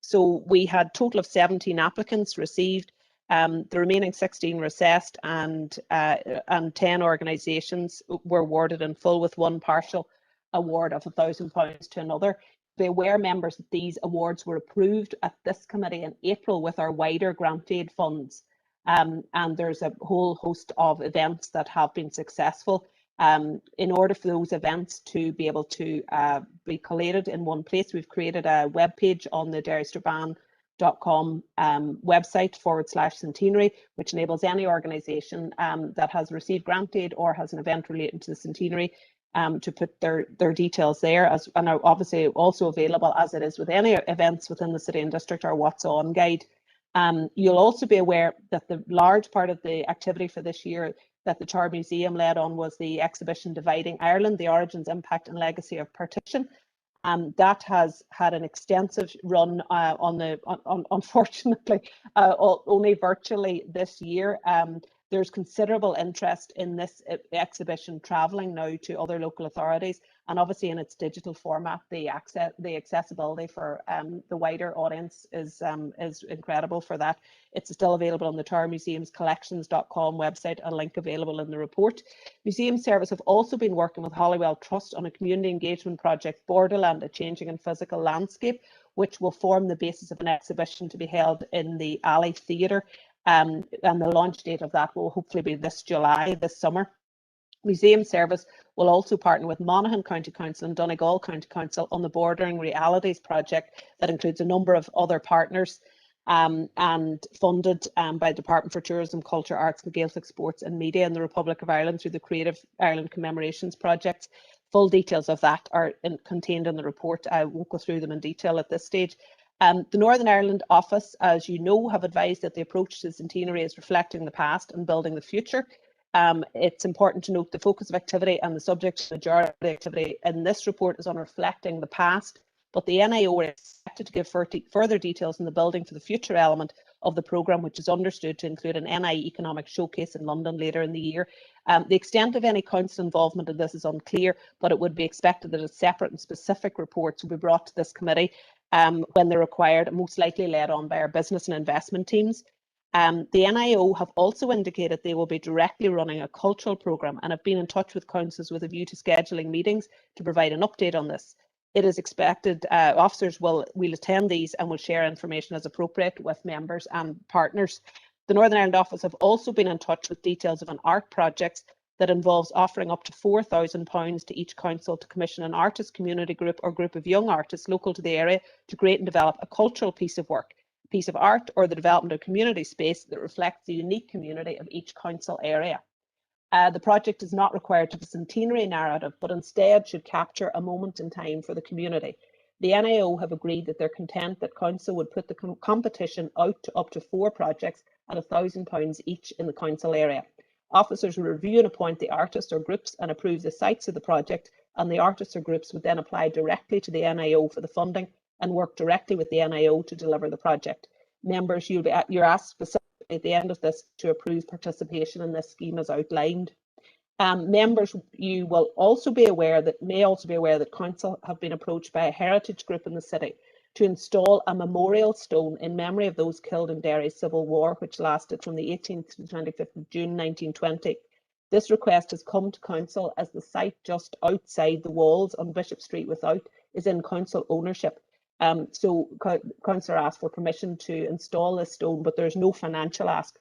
So we had a total of 17 applicants received. The remaining 16 were assessed, and 10 organisations were awarded in full, with one partial award of £1,000 to another. Be aware, members, that these awards were approved at this committee in April with our wider grant aid funds. And there's a whole host of events that have been successful. In order for those events to be able to be collated in one place, we've created a web page on the derrystrabane.com website /centenary, which enables any organisation that has received grant aid or has an event relating to the centenary to put their details there, and are obviously also available, as it is with any events within the city and district, our What's On guide. You'll also be aware that the large part of the activity for this year that the Maritime Museum led on was the exhibition Dividing Ireland, the Origins, Impact and Legacy of Partition. That has had an extensive run unfortunately, only virtually this year. There's considerable interest in this exhibition travelling now to other local authorities, and obviously in its digital format, the accessibility for the wider audience is incredible for that. It's still available on the Tower Museum's collections.com website, a link available in the report. Museum Service have also been working with Hollywell Trust on a community engagement project, Borderland, a Changing and Physical Landscape, which will form the basis of an exhibition to be held in the Alley Theatre. And the launch date of that will hopefully be this July, this summer. Museum Service will also partner with Monaghan County Council and Donegal County Council on the Bordering Realities project that includes a number of other partners and funded by the Department for Tourism, Culture, Arts and Gaelic Sports and Media in the Republic of Ireland through the Creative Ireland Commemorations Project. Full details of that are contained in the report. I won't go through them in detail at this stage. The Northern Ireland office, as you know, have advised that the approach to the centenary is reflecting the past and building the future. It's important to note the focus of activity and the subject of the majority of the activity in this report is on reflecting the past, but the NIO are expected to give further details on the building for the future element of the programme, which is understood to include an NI economic showcase in London later in the year. The extent of any council involvement in this is unclear, but it would be expected that a separate and specific reports will be brought to this committee when they're required, and most likely led on by our business and investment teams. The NIO have also indicated they will be directly running a cultural programme and have been in touch with councils with a view to scheduling meetings to provide an update on this. It is expected officers will attend these and will share information as appropriate with members and partners. The Northern Ireland office have also been in touch with details of an art project that involves offering up to £4,000 to each council to commission an artist community group or group of young artists local to the area to create and develop a cultural piece of work, piece of art, or the development of community space that reflects the unique community of each council area. The project is not required to have a centenary narrative, but instead should capture a moment in time for the community. The NIO have agreed that they're content that council would put the competition out to up to 4 projects at £1,000 each in the council area. Officers will review and appoint the artists or groups and approve the sites of the project, and the artists or groups would then apply directly to the NIO for the funding and work directly with the NIO to deliver the project. Members, you're asked specifically at the end of this to approve participation in this scheme as outlined. Members, you will also be aware that council have been approached by a heritage group in the city to install a memorial stone in memory of those killed in Derry's civil war, which lasted from the 18th to the 25th of June 1920. This request has come to council as the site just outside the walls on Bishop Street Without is in council ownership. So councillor asked for permission to install this stone, but there's no financial ask.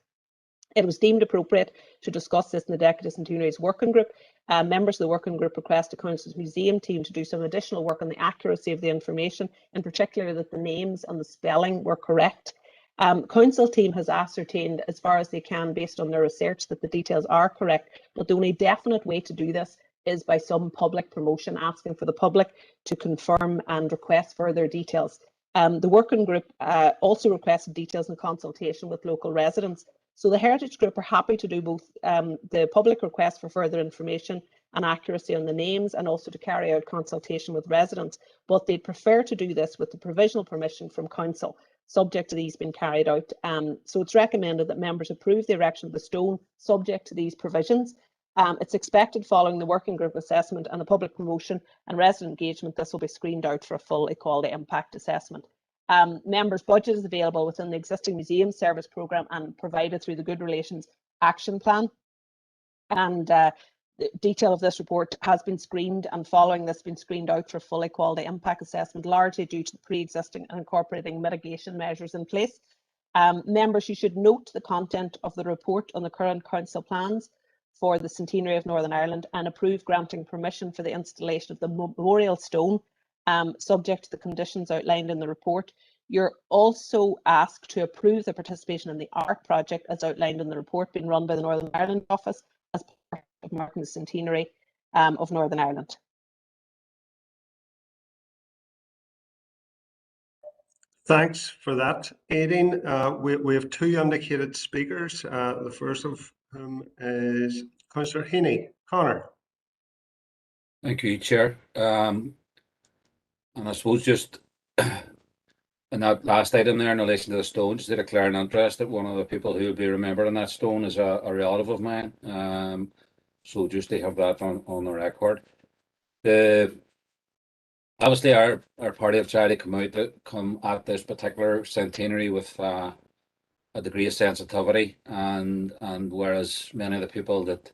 It was deemed appropriate to discuss this in the Decadus Centenaries Working Group. Members of the working group requested Council's museum team to do some additional work on the accuracy of the information, in particular that the names and the spelling were correct. Council team has ascertained as far as they can, based on their research, that the details are correct, but the only definite way to do this is by some public promotion, asking for the public to confirm and request further details. The working group also requested details in consultation with local residents. So the Heritage Group are happy to do both the public request for further information and accuracy on the names, and also to carry out consultation with residents, but they'd prefer to do this with the provisional permission from Council, subject to these being carried out. So it's recommended that members approve the erection of the stone subject to these provisions. It's expected following the working group assessment and the public promotion and resident engagement, this will be screened out for a full equality impact assessment. Members' budget is available within the existing museum service programme and provided through the Good Relations Action Plan. And the detail of this report has been screened, and following this been screened out for full equality impact assessment, largely due to the pre-existing and incorporating mitigation measures in place. Members, you should note the content of the report on the current council plans for the Centenary of Northern Ireland and approve granting permission for the installation of the memorial stone, subject to the conditions outlined in the report. You're also asked to approve the participation in the art project as outlined in the report being run by the Northern Ireland office as part of marking the Centenary of Northern Ireland. Thanks for that, Aideen. We have two indicated speakers. The first of whom is Councillor Haney. Connor. Thank you, Chair. And I suppose just in that last item there in relation to the stone, just to declare an interest that one of the people who will be remembered on that stone is a relative of mine. So just to have that on the record. Obviously our party have tried to come at this particular centenary with a degree of sensitivity, and whereas many of the people that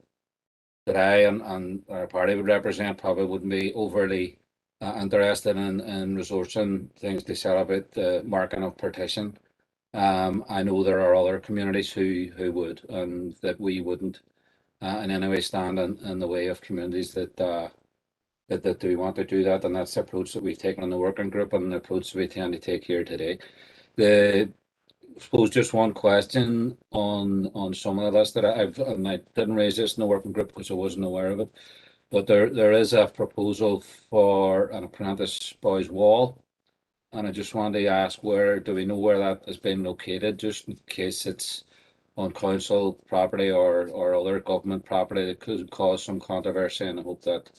I and our party would represent probably wouldn't be overly interested in resourcing things to celebrate the marking of partition. I know there are other communities who would, and that we wouldn't in any way stand in the way of communities that do want to do that, and that's the approach that we've taken in the working group and the approach that we tend to take here today. I suppose just one question on some of this that I didn't raise this in the working group because I wasn't aware of it, but there is a proposal for an apprentice boys wall, and I just wanted to ask, do we know where that has been located, just in case it's on council property or other government property that could cause some controversy, and I hope that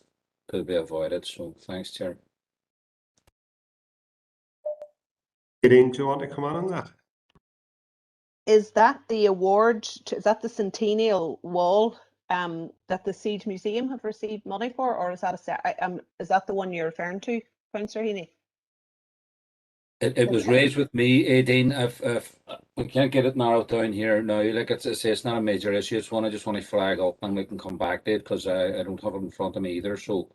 could be avoided. So thanks, Chair. Aideen, do you want to come on that? Is that the award, is that the centennial wall that the Siege Museum have received money for, or is that is that the one you're referring to, Councillor Haney? It was raised with me, Aideen. If we can't get it narrowed down here now, like it's not a major issue. It's one I just want to flag up, and we can come back to it because I don't have it in front of me either. So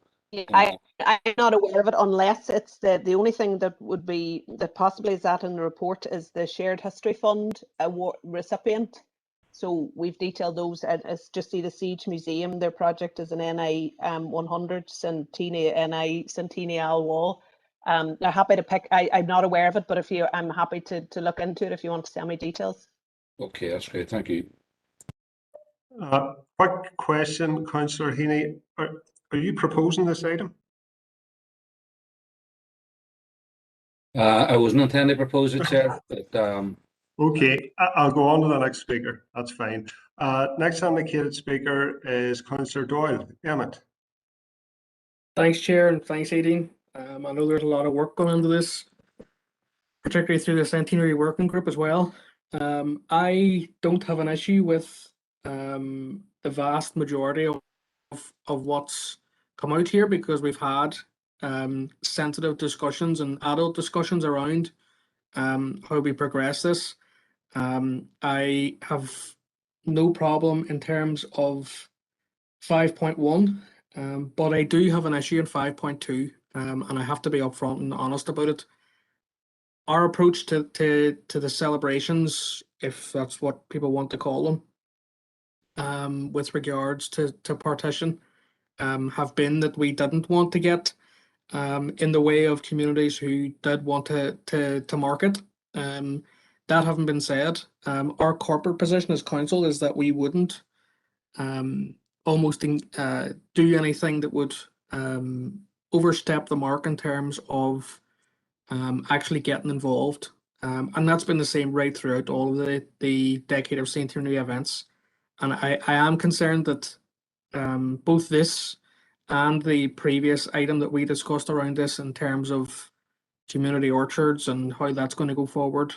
I'm not aware of it, unless it's the only thing that would be that possibly is that in the report is the Shared History Fund award recipient. So we've detailed those, and it's just see the Siege Museum. Their project is an NI 100 Centennial wall. I'm happy to pick. I'm not aware of it, but I'm happy to look into it if you want to send me details. Okay, that's great. Thank you. Quick question, Councillor Haney. Are you proposing this item? I wasn't intending to propose it, Chair, but okay, I'll go on to the next speaker. That's fine. Next indicated speaker is Councillor Doyle. Emmett. Thanks, Chair, and thanks, Aideen. I know there's a lot of work going into this, particularly through the Centenary Working Group as well. I don't have an issue with the vast majority of what's come out here, because we've had sensitive discussions and adult discussions around how we progress this. I have no problem in terms of 5.1, but I do have an issue in 5.2, and I have to be upfront and honest about it. Our approach to the celebrations, if that's what people want to call them, with regards to partition have been that we didn't want to get in the way of communities who did want to market. That having been said, our corporate position as council is that we wouldn't almost do anything that would overstep the mark in terms of actually getting involved. And that's been the same right throughout all of the decade of centenary events. And I am concerned that both this and the previous item that we discussed around this in terms of community orchards and how that's going to go forward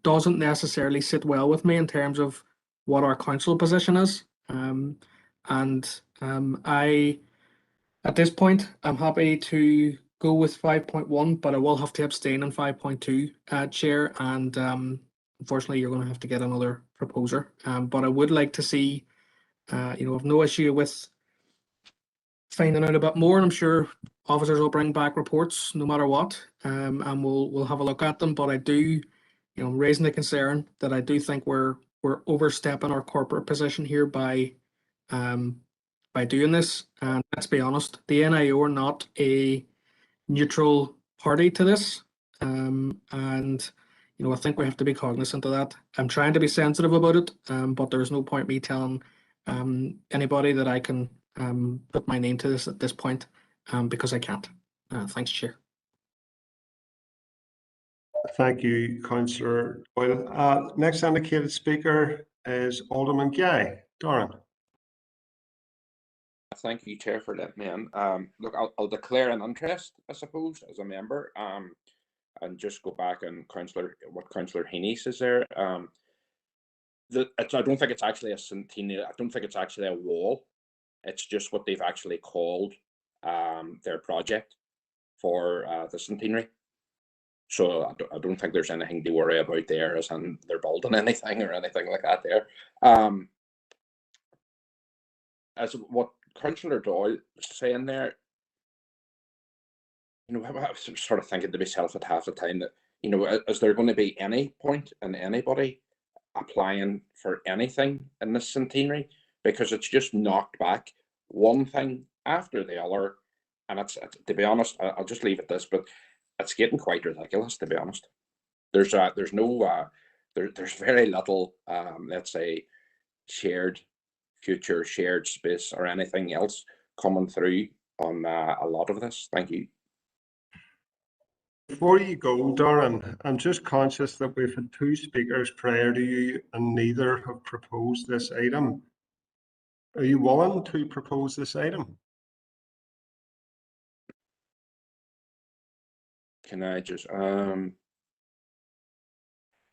doesn't necessarily sit well with me in terms of what our council position is. I, at this point, I'm happy to go with 5.1, but I will have to abstain on 5.2, Chair, and unfortunately you're going to have to get another proposer. But I would like to see, I've no issue with finding out a bit more, and I'm sure officers will bring back reports no matter what, and we'll have a look at them. But I do, raising the concern that I do think we're overstepping our corporate position here by doing this. And let's be honest, the NIO are not a neutral party to this, and I think we have to be cognizant of that. I'm trying to be sensitive about it, but there's no point me telling anybody that I can put my name to this at this point, because I can't. Thanks, Chair. Thank you, Councillor Doyle. Next indicated speaker is Alderman Gay. Doran. Thank you, Chair, for letting me in. Look, I'll declare an interest, I suppose, as a member, and just go back and what Councillor Haney says there. I don't think it's actually a centenary. I don't think it's actually a wall. It's just what they've actually called their project for the centenary. So I don't think there's anything to worry about there, as in they're building anything or anything like that there. As what Councillor Doyle was saying there, I was sort of thinking to myself at half the time that, is there going to be any point in anybody applying for anything in this centenary? Because it's just knocked back one thing after the other, and it's to be honest, I'll just leave it this, but it's getting quite ridiculous, to be honest. There's very little, let's say, future shared space or anything else coming through on a lot of this. Thank you. Before you go, Doran, I'm just conscious that we've had two speakers prior to you and neither have proposed this item. Are you willing to propose this item? Can I just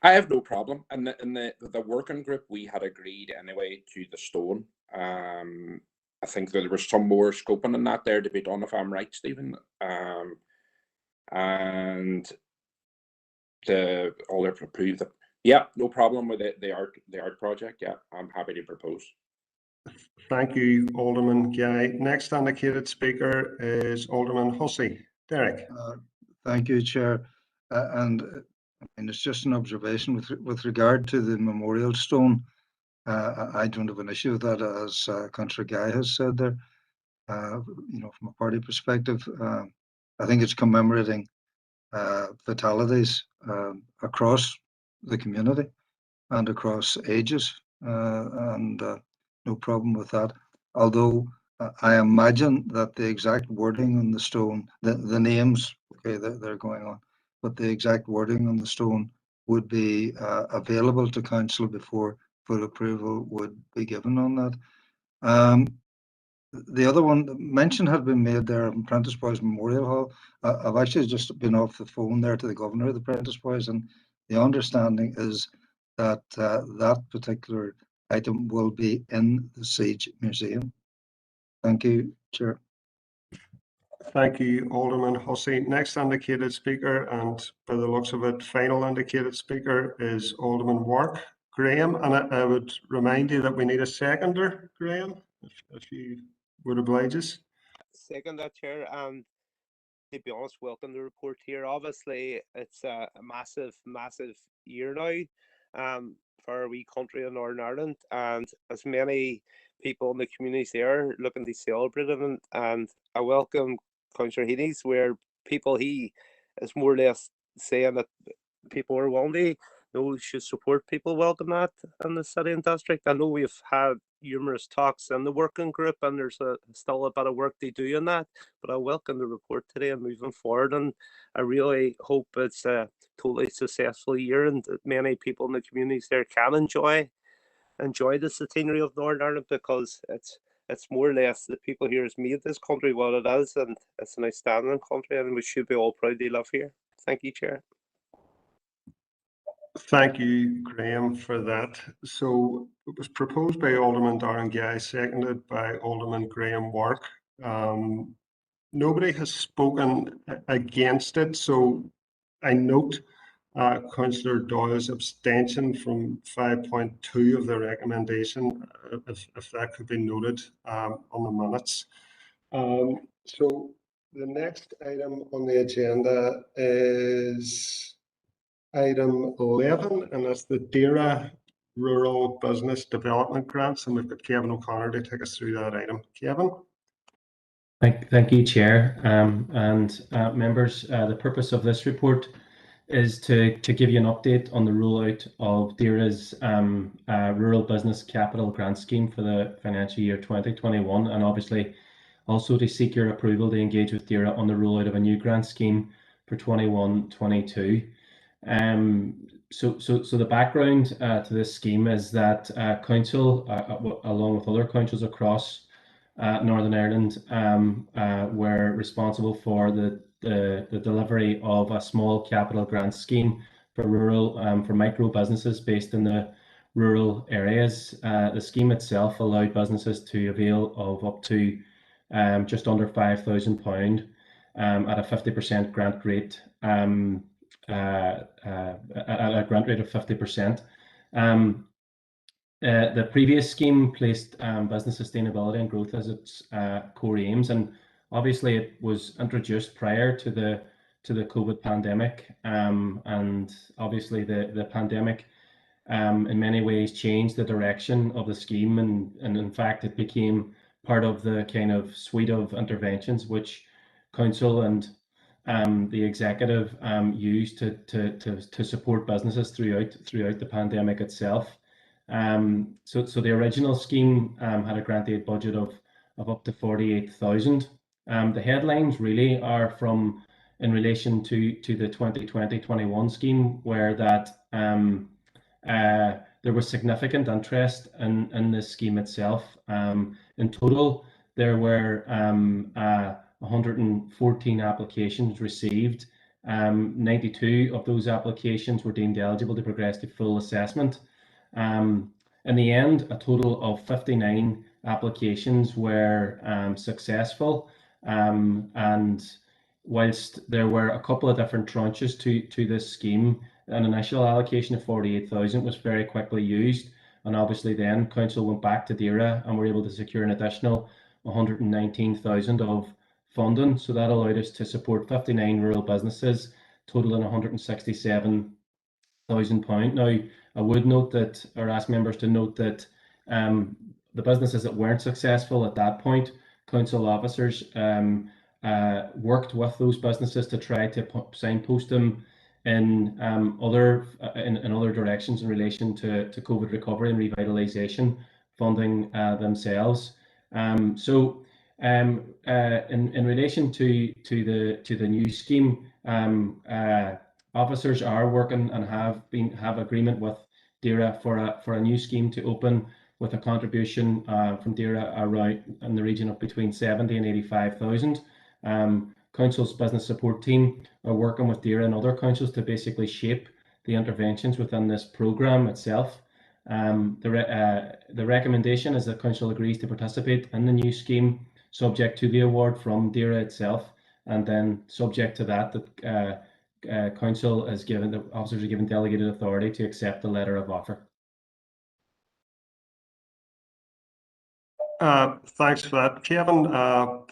I have no problem. And in the working group, we had agreed anyway to the stone. I think that there was some more scoping in that there to be done, if I'm right, Stephen. And all they've approved. Yeah, no problem with it. The art project. Yeah, I'm happy to propose. Thank you, Alderman Guy. Next indicated speaker is Alderman Hussey. Derek. Thank you, Chair. And it's just an observation with regard to the memorial stone. I don't have an issue with that, as Councillor Guy has said there. From a party perspective, I think it's commemorating fatalities across the community and across ages, and no problem with that. Although I imagine that the exact wording on the stone, the names, okay, they're going on, but the exact wording on the stone would be available to council before full approval would be given on that. The other one, mention had been made there, Apprentice Boys Memorial Hall. I've actually just been off the phone there to the governor of the Apprentice Boys, and the understanding is that that particular item will be in the Siege Museum. Thank you, Chair. Thank you, Alderman Hussey. Next indicated speaker, and by the looks of it, final indicated speaker is Alderman Wark. Graham, and I would remind you that we need a seconder, Graham, if you would oblige us. Second that, Chair, and to be honest, welcome the report here. Obviously, it's a massive year now faraway country in Northern Ireland, and as many people in the communities there looking to celebrate it. And I welcome Councillor Haney's, where he is more or less saying that people are willing to should support people welcome that in the city and district. I know we've had numerous talks in the working group, and there's still a bit of work to do in that, but I welcome the report today and moving forward, and I really hope it's a totally successful year and that many people in the communities there can enjoy the centenary of Northern Ireland, because it's more or less the people here has made this country what it is, and it's an outstanding country, and we should be all proud to live here. Thank you, Chair. Thank you, Graham, for that. So it was proposed by Alderman Darren Guy, seconded by Alderman Graham Wark. Nobody has spoken against it, so I note Councillor Doyle's abstention from 5.2 of the recommendation, if that could be noted on the minutes. So the next item on the agenda is item 11, and that's the Derry Rural Business Development Grants, and we've got Kevin O'Connor to take us through that item. Kevin? Thank you, Chair, and members. The purpose of this report is to give you an update on the rollout of Derry's Rural Business Capital Grant Scheme for the financial year 2021, and obviously also to seek your approval to engage with Derry on the rollout of a new grant scheme for 21-22. So the background to this scheme is that Council, along with other councils across Northern Ireland, were responsible for the delivery of a small capital grant scheme for rural for micro businesses based in the rural areas. The scheme itself allowed businesses to avail of up to just under £5,000 at a 50% grant rate. At a grant rate of 50%. The previous scheme placed business sustainability and growth as its core aims, and obviously it was introduced prior to the COVID pandemic, and obviously the pandemic in many ways changed the direction of the scheme, and in fact it became part of the kind of suite of interventions which Council and the executive used to support businesses throughout the pandemic itself. So the original scheme had a grant aid budget of up to 48,000. The headlines really are in relation to the 2020-21 scheme, where that there was significant interest in this scheme itself. In total, there were 114 applications received. 92 of those applications were deemed eligible to progress to full assessment. In the end, a total of 59 applications were successful, and whilst there were a couple of different tranches to this scheme, an initial allocation of 48,000 was very quickly used, and obviously then Council went back to Derry and were able to secure an additional 119,000 of funding. So that allowed us to support 59 rural businesses, totaling £167,000. Now, I would note that, or ask members to note that the businesses that weren't successful at that point, Council officers worked with those businesses to try to signpost them in other directions in relation to COVID recovery and revitalisation funding themselves. So in relation to the new scheme, officers are working and have agreement with Derry for a new scheme to open with a contribution from Derry around in the region of between 70 and 85,000. Council's business support team are working with Derry and other councils to basically shape the interventions within this programme itself. The recommendation is that Council agrees to participate in the new scheme, subject to the award from Derry itself, and then subject to that, Council is given, the officers are given delegated authority to accept the letter of offer. Thanks for that, Kevin.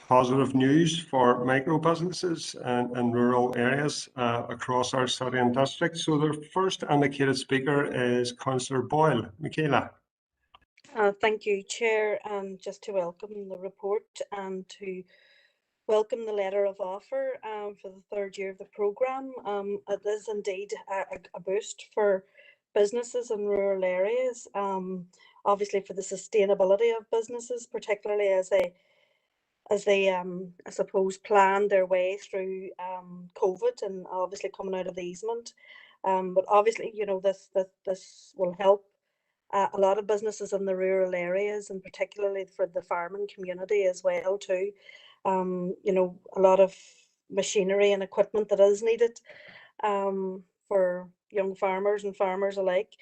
positive news for micro businesses and rural areas across our city and district. So the first indicated speaker is Councillor Boyle. Michaela. Thank you, Chair, and just to welcome the report and to welcome the letter of offer for the third year of the programme. It is indeed a boost for businesses in rural areas, obviously for the sustainability of businesses, particularly as they I suppose plan their way through COVID and obviously coming out of the easement. But obviously, you know, this will help a lot of businesses in the rural areas, and particularly for the farming community as well too. You know, a lot of machinery and equipment that is needed for young farmers and farmers alike.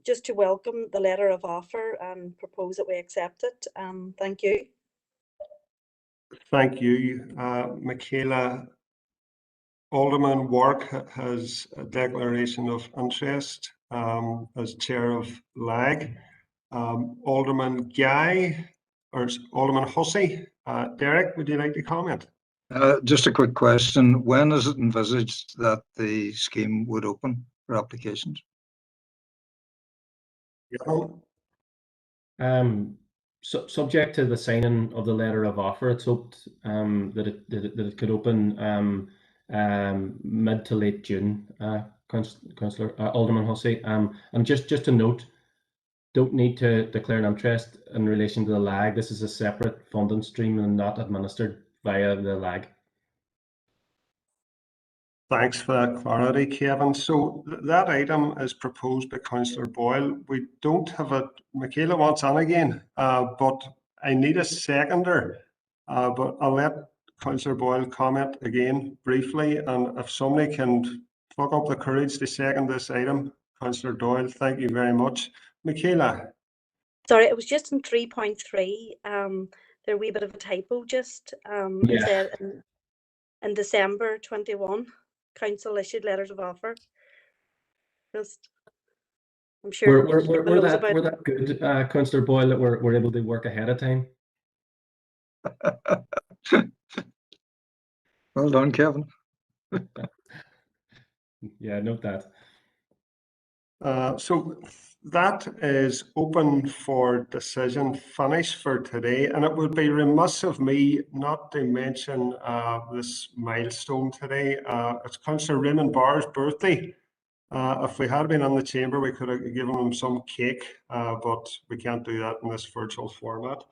Just to welcome the letter of offer and propose that we accept it. Thank you. Thank you, Michaela. Alderman Wark has a declaration of interest as chair of LAG. Alderman Guy, or Alderman Hussey. Derek, would you like to comment? Just a quick question. When is it envisaged that the scheme would open for applications? Subject to the signing of the letter of offer, it's hoped that it could open mid to late June. Councillor Alderman Hussey, and just to note, don't need to declare an interest in relation to the LAG. This is a separate funding stream and not administered via the LAG. Thanks for that clarity, Kevin. So that item is proposed by Councillor Boyle. We don't have a, Michaela wants on again, but I need a seconder. But I'll let Councillor Boyle comment again briefly, and if somebody can pluck up the courage to second this item, Councillor Doyle, thank you very much. Michaela. Sorry, it was just in 3.3. There a wee bit of a typo just. It said in December 21, Council issued letters of offer. Just, I'm sure we're that good, Councillor Boyle, that we're able to work ahead of time. Well done, Kevin. Yeah, note that. So that is open for decision finish for today, and it would be remiss of me not to mention this milestone today. It's Councillor Raymond Barr's birthday. If we had been in the chamber, we could have given him some cake, but we can't do that in this virtual format.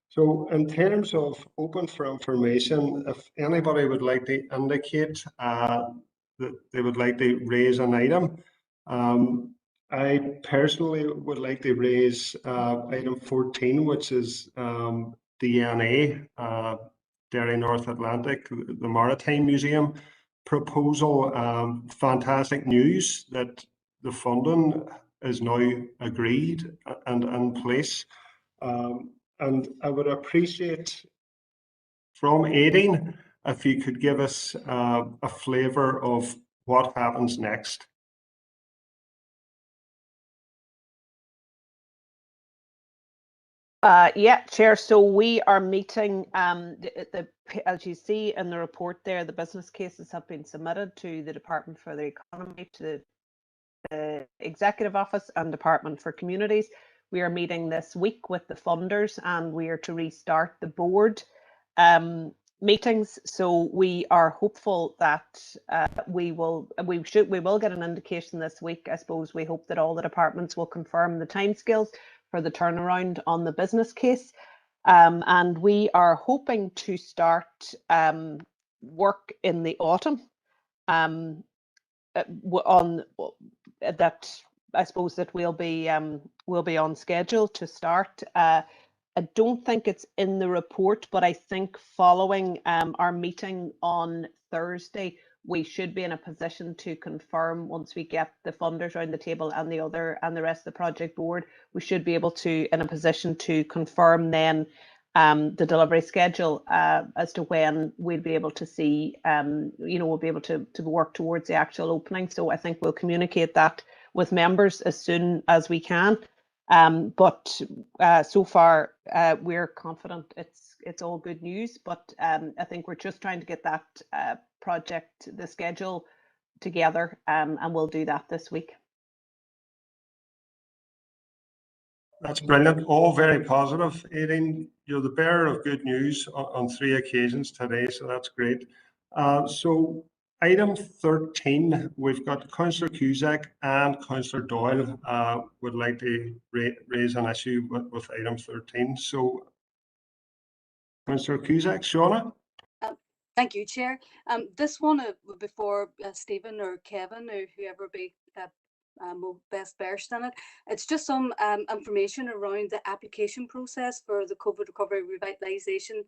So in terms of open for information, if anybody would like to indicate that they would like to raise an item, I personally would like to raise item 14, which is DNA, Derry North Atlantic, the Maritime Museum proposal. Fantastic news that the funding is now agreed and in place. And I would appreciate from Aideen if you could give us a flavour of what happens next. Yeah, Chair. So we are meeting, as you see in the report there, the business cases have been submitted to the Department for the Economy, to the Executive Office and Department for Communities. We are meeting this week with the funders, and we are to restart the board meetings. So we are hopeful that we will get an indication this week. I suppose we hope that all the departments will confirm the timescales for the turnaround on the business case, and we are hoping to start work in the autumn on that. I suppose that we'll be on schedule to start. I don't think it's in the report, but I think following our meeting on Thursday, we should be in a position to confirm, once we get the funders around the table and the rest of the project board, we should be able to in a position to confirm then the delivery schedule as to when we'll be able to see, we'll be able to work towards the actual opening. So I think we'll communicate that with members as soon as we can. But so far, we're confident it's all good news. But I think we're just trying to get that project, the schedule together, and we'll do that this week. That's brilliant. All very positive. Aileen, you're the bearer of good news on 3 occasions today, so that's great. So item 13, we've got Councillor Cusack and Councillor Doyle would like to raise an issue with item 13. So Councillor Cusack, Shauna? Thank you, Chair. This one before Stephen or Kevin or whoever be best versed in it. It's just some information around the application process for the COVID Recovery Revitalisation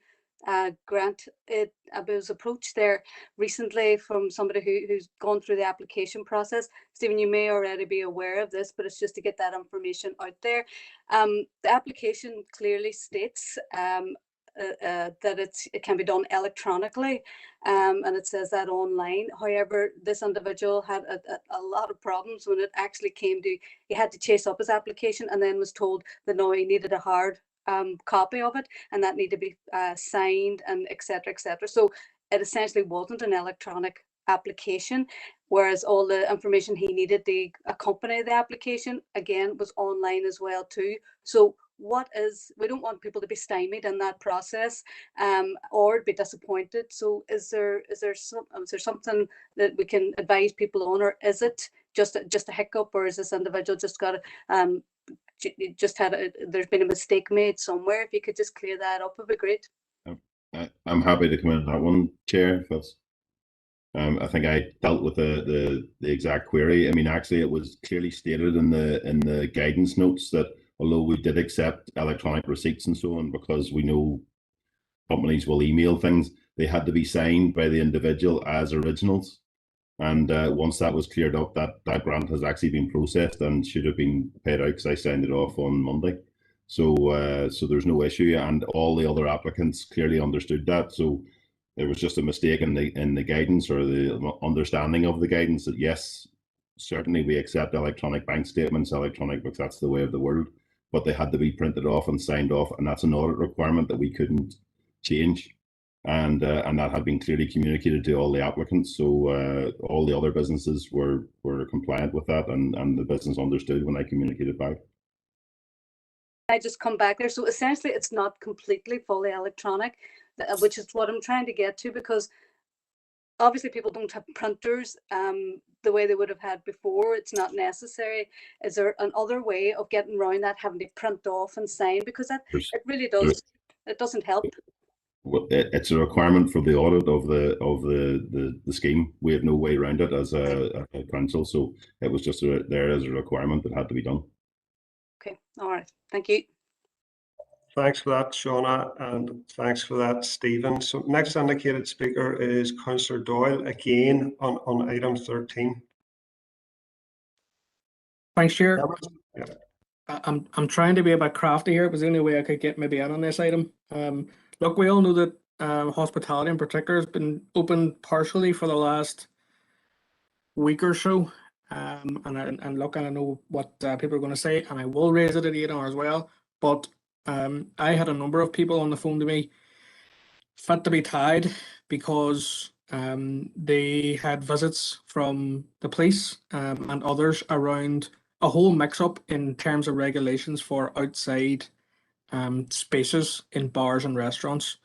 grant. I was approached there recently from somebody who's gone through the application process. Stephen, you may already be aware of this, but it's just to get that information out there. The application clearly states that it can be done electronically, and it says that online. However, this individual had a lot of problems when it actually came to, he had to chase up his application and then was told that no, he needed a hard copy of it and that needed to be signed and etc. etc. So it essentially wasn't an electronic application, whereas all the information he needed to accompany the application again was online as well too. So we don't want people to be stymied in that process or be disappointed. So is there something that we can advise people on, or is it just a hiccup, or is this individual just got there's been a mistake made somewhere? If you could just clear that up, it'd be great. I'm happy to come in on that one, Chair. If that's, I think I dealt with the exact query. I mean, actually, it was clearly stated in the guidance notes that although we did accept electronic receipts and so on, because we know companies will email things, they had to be signed by the individual as originals. And once that was cleared up, that grant has actually been processed and should have been paid out because I signed it off on Monday. So so there's no issue, and all the other applicants clearly understood that. So there was just a mistake in the guidance, or the understanding of the guidance, that yes, certainly we accept electronic bank statements, electronic books, that's the way of the world, but they had to be printed off and signed off, and that's an audit requirement that we couldn't change. And that had been clearly communicated to all the applicants. So all the other businesses were compliant with that, and the business understood when I communicated back. I just come back there. So essentially, it's not completely fully electronic, which is what I'm trying to get to, because obviously people don't have printers the way they would have had before. It's not necessary. Is there another way of getting around that, having to print off and sign? Because it really does. It doesn't help. Well, it's a requirement for the audit of the scheme. We have no way around it as a council, so it was just there as a requirement that had to be done. Okay, all right, thank you. Thanks for that, Shauna, and thanks for that, Stephen. So next indicated speaker is Councillor Doyle, again on item 13. Thanks, Chair. Yeah. I'm trying to be a bit crafty here. It was the only way I could get maybe in on this item. Look, we all know that hospitality in particular has been open partially for the last week or so. And look, I know what people are going to say, and I will raise it at 8 hours as well. But I had a number of people on the phone to me, fit to be tied, because they had visits from the police and others around a whole mix-up in terms of regulations for outside spaces in bars and restaurants.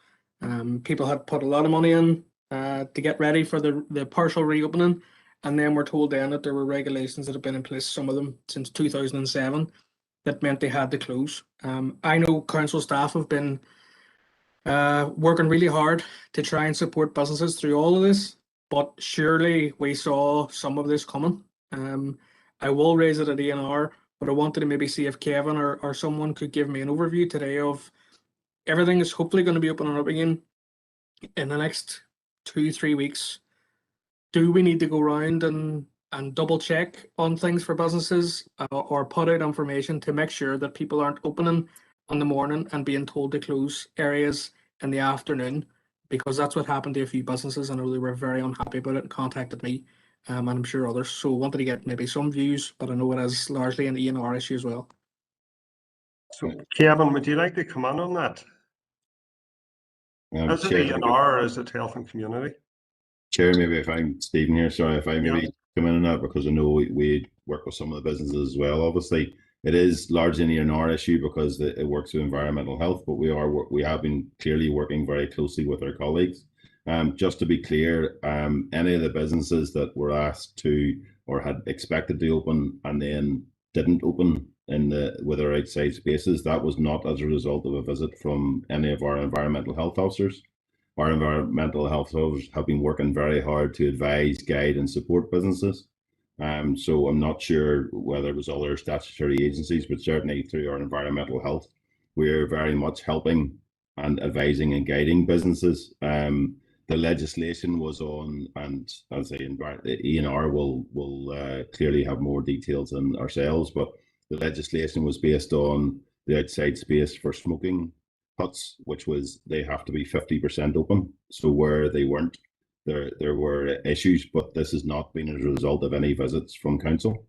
People had put a lot of money in to get ready for the partial reopening, and then we're told then that there were regulations that have been in place, some of them since 2007, that meant they had to close. I know council staff have been working really hard to try and support businesses through all of this, but surely we saw some of this coming. I will raise it at ANR, but I wanted to maybe see if Kevin or someone could give me an overview today of everything is hopefully going to be opening up again in the next 2-3 weeks. Do we need to go around and double check on things for businesses or put out information to make sure that people aren't opening on the morning and being told to close areas in the afternoon? Because that's what happened to a few businesses. I know they were very unhappy about it and contacted me, and I'm sure others. So I wanted to get maybe some views, but I know it is largely an ENR issue as well. So Kevin, would you like to come on that? Is it Chair, ENR or is it Health and Community? Chair, maybe if I'm Stephen here, sorry, if I maybe Yeah. come in on that, because I know we work with some of the businesses as well. Obviously, it is largely an ENR issue because it works with environmental have been clearly working very closely with our colleagues. Just to be clear, any of the businesses that were asked to or had expected to open and then didn't open with our outside spaces, that was not as a result of a visit from any of our environmental health officers. Our environmental health officers have been working very hard to advise, guide, and support businesses. So I'm not sure whether it was other statutory agencies, but certainly through our environmental health, we're very much helping and advising and guiding businesses. The legislation was on, and as I say, the ENR will clearly have more details than ourselves, but the legislation was based on the outside space for smoking huts, which was they have to be 50% open. So where they weren't, there were issues, but this has not been as a result of any visits from council,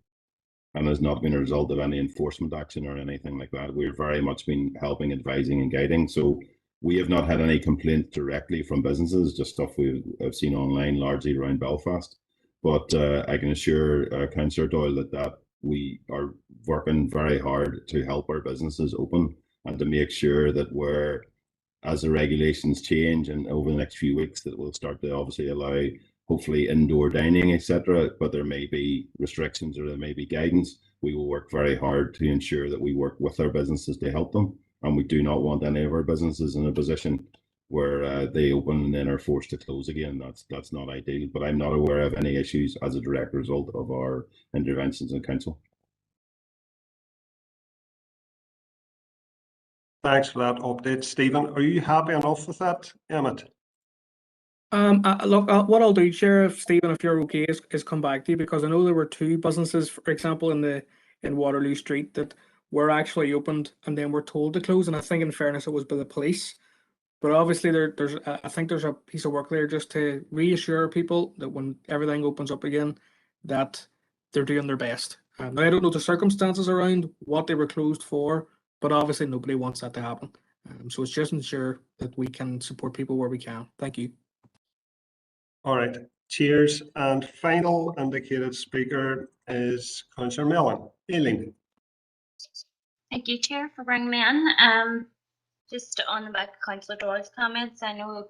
and has not been a result of any enforcement action or anything like that. We've very much been helping, advising, and guiding. So we have not had any complaints directly from businesses, just stuff we've seen online, largely around Belfast. But I can assure Councillor Doyle that we are working very hard to help our businesses open and to make sure that as the regulations change and over the next few weeks, that we'll start to obviously allow hopefully indoor dining, etc. But there may be restrictions or there may be guidance. We will work very hard to ensure that we work with our businesses to help them. And we do not want any of our businesses in a position where they open and then are forced to close again. That's not ideal. But I'm not aware of any issues as a direct result of our interventions in council. Thanks for that update, Stephen. Are you happy enough with that, Emmett? Look, what I'll do, Sheriff Stephen, if you're okay, is come back to you, because I know there were two businesses, for example, in Waterloo Street that were actually opened and then were told to close, and I think in fairness it was by the police. But obviously I think there's a piece of work there just to reassure people that when everything opens up again, that they're doing their best. Now I don't know the circumstances around what they were closed for, but obviously nobody wants that to happen. So it's just ensure that we can support people where we can. Thank you. All right, cheers. And final indicated speaker is Councillor Mellon. Aileen. Thank you, Chair, for bringing me in. Just on the back of Councillor Doyle's comments, I know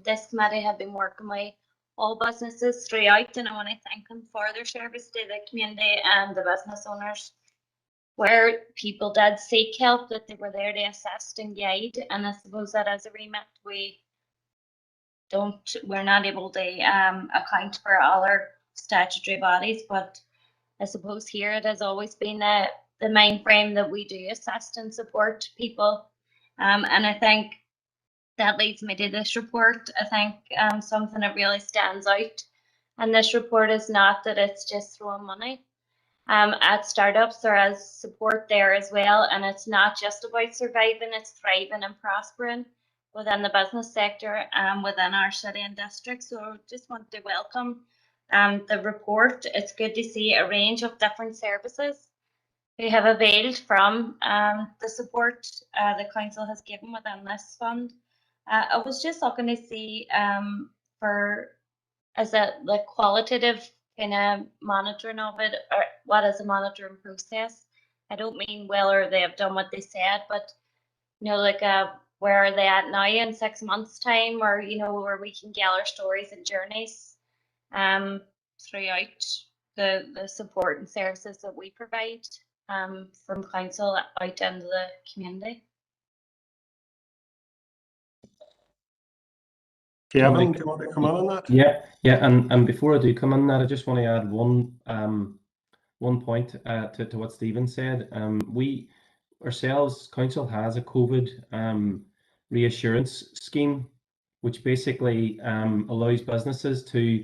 this committee have been working with all businesses throughout, and I want to thank them for their service to the community and the business owners. Where people did seek help, that they were there to assist and guide, and I suppose that as a remit we're not able to account for other statutory bodies, but I suppose here it has always been the main frame that we do assist and support people, and I think that leads me to this report. I think something that really stands out in this report is not that it's just throwing money at startups. There is support there as well, and it's not just about surviving, it's thriving and prospering within the business sector and within our city and district. So I just want to welcome the report. It's good to see a range of different services who have availed from the support the council has given within this fund. I was just looking to see is it the qualitative kind of monitoring of it, or what is the monitoring process? I don't mean whether they have done what they said, but like where are they at now in 6 months' time, or where we can gather stories and journeys throughout the support and services that we provide from council out into the community. Kevin, do you want to come on that? Yeah, and before I do come on that, I just want to add one point to what Stephen said. We ourselves, council has a COVID reassurance scheme, which basically allows businesses to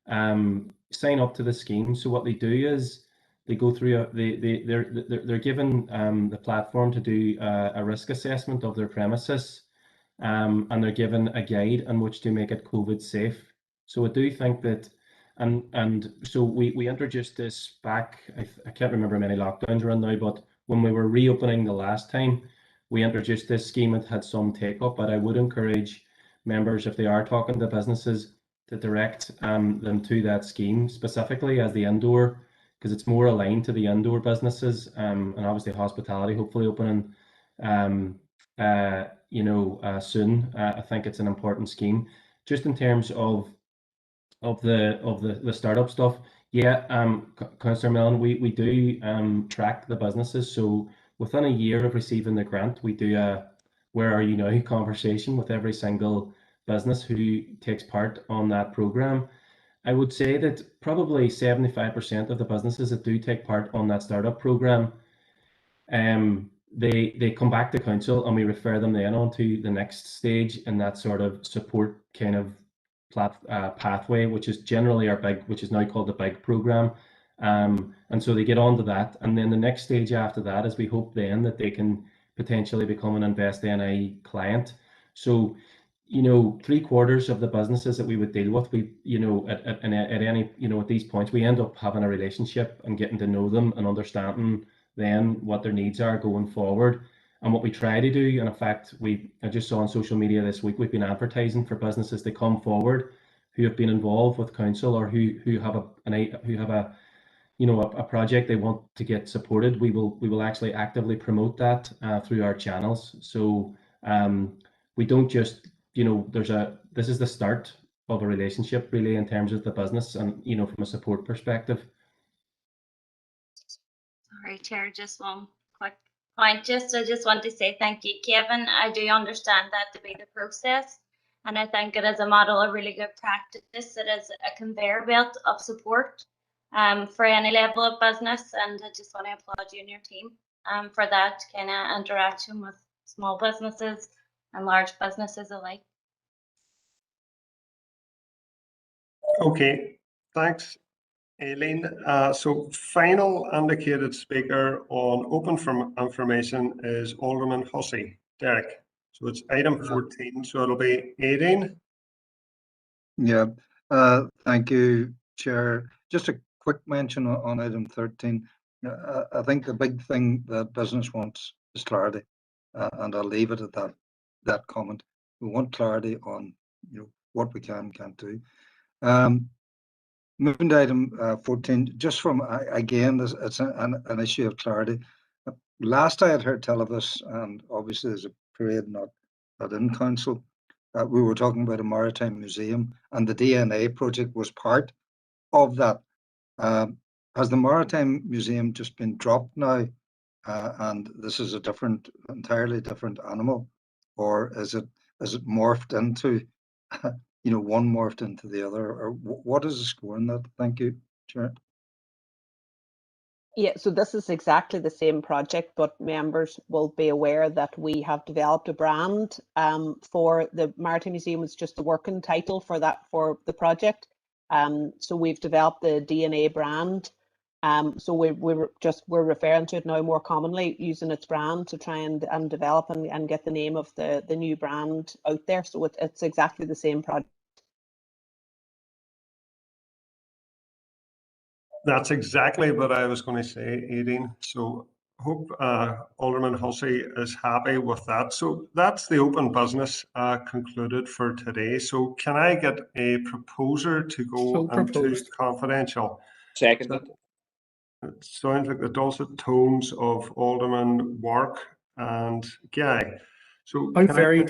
sign up to the scheme. So what they do is they go through they're given the platform to do a risk assessment of their premises. And they're given a guide on which to make it COVID safe. So I do think that, and so we introduced this back, I can't remember how many lockdowns we're in now, but when we were reopening the last time, we introduced this scheme. It had some take up, but I would encourage members, if they are talking to businesses, to direct them to that scheme specifically as the indoor, because it's more aligned to the indoor businesses, and obviously hospitality hopefully opening soon. I think it's an important scheme. Just in terms of the startup stuff, yeah, Councillor Millen, we do track the businesses. So within a year of receiving the grant, we do a "Where are you now?" conversation with every single business who takes part on that program. I would say that probably 75% of the businesses that do take part on that startup program, they come back to council and we refer them then on to the next stage in that sort of support kind of pathway, which is generally which is now called the big program. And so they get onto that, and then the next stage after that is we hope then that they can potentially become an Invest NI client. So, 3/4 of the businesses that we would deal with, we, at any, at these points, we end up having a relationship and getting to know them and understanding then what their needs are going forward. And what we try to do, and in fact, I just saw on social media this week, we've been advertising for businesses to come forward who have been involved with council or who have a project they want to get supported. We will actually actively promote that through our channels. So we don't just, this is the start of a relationship really in terms of the business and, from a support perspective. Sorry, Chair, just one quick point. I just want to say thank you, Kevin. I do understand that to be the process, and I think it is a model of really good practice. It is a conveyor belt of support for any level of business, and I just want to applaud you and your team for that kind of interaction with small businesses and large businesses alike. Okay, thanks, Aileen. So final indicated speaker on open for information is Alderman Hussey, Derek. So it's item 14, so it'll be 18. Yeah, thank you, Chair. Just a quick mention on item 13. I think the big thing that business wants is clarity, and I'll leave it at that comment. We want clarity on what we can and can't do. Moving to item 14, just from again, it's an issue of clarity. Last I had heard tell of this, and obviously there's a period not in council, we were talking about a Maritime Museum, and the DNA project was part of that. Has the Maritime Museum just been dropped now, and this is a entirely different animal, or is it morphed into, one morphed into the other, or what is the score in that? Thank you, Chair. Yeah, so this is exactly the same project, but members will be aware that we have developed a brand for the Maritime Museum. It's just the working title for the project. So we've developed the DNA brand. So we're referring to it now more commonly, using its brand to try and develop and get the name of the new brand out there. So it's exactly the same project. That's exactly what I was going to say, Aileen. So hope Alderman Hussey is happy with that. So that's the open business concluded for today. So can I get a proposer to go into confidential? Seconded. It sounds like the dulcet tones of Alderman Wark and Guy. So I'm very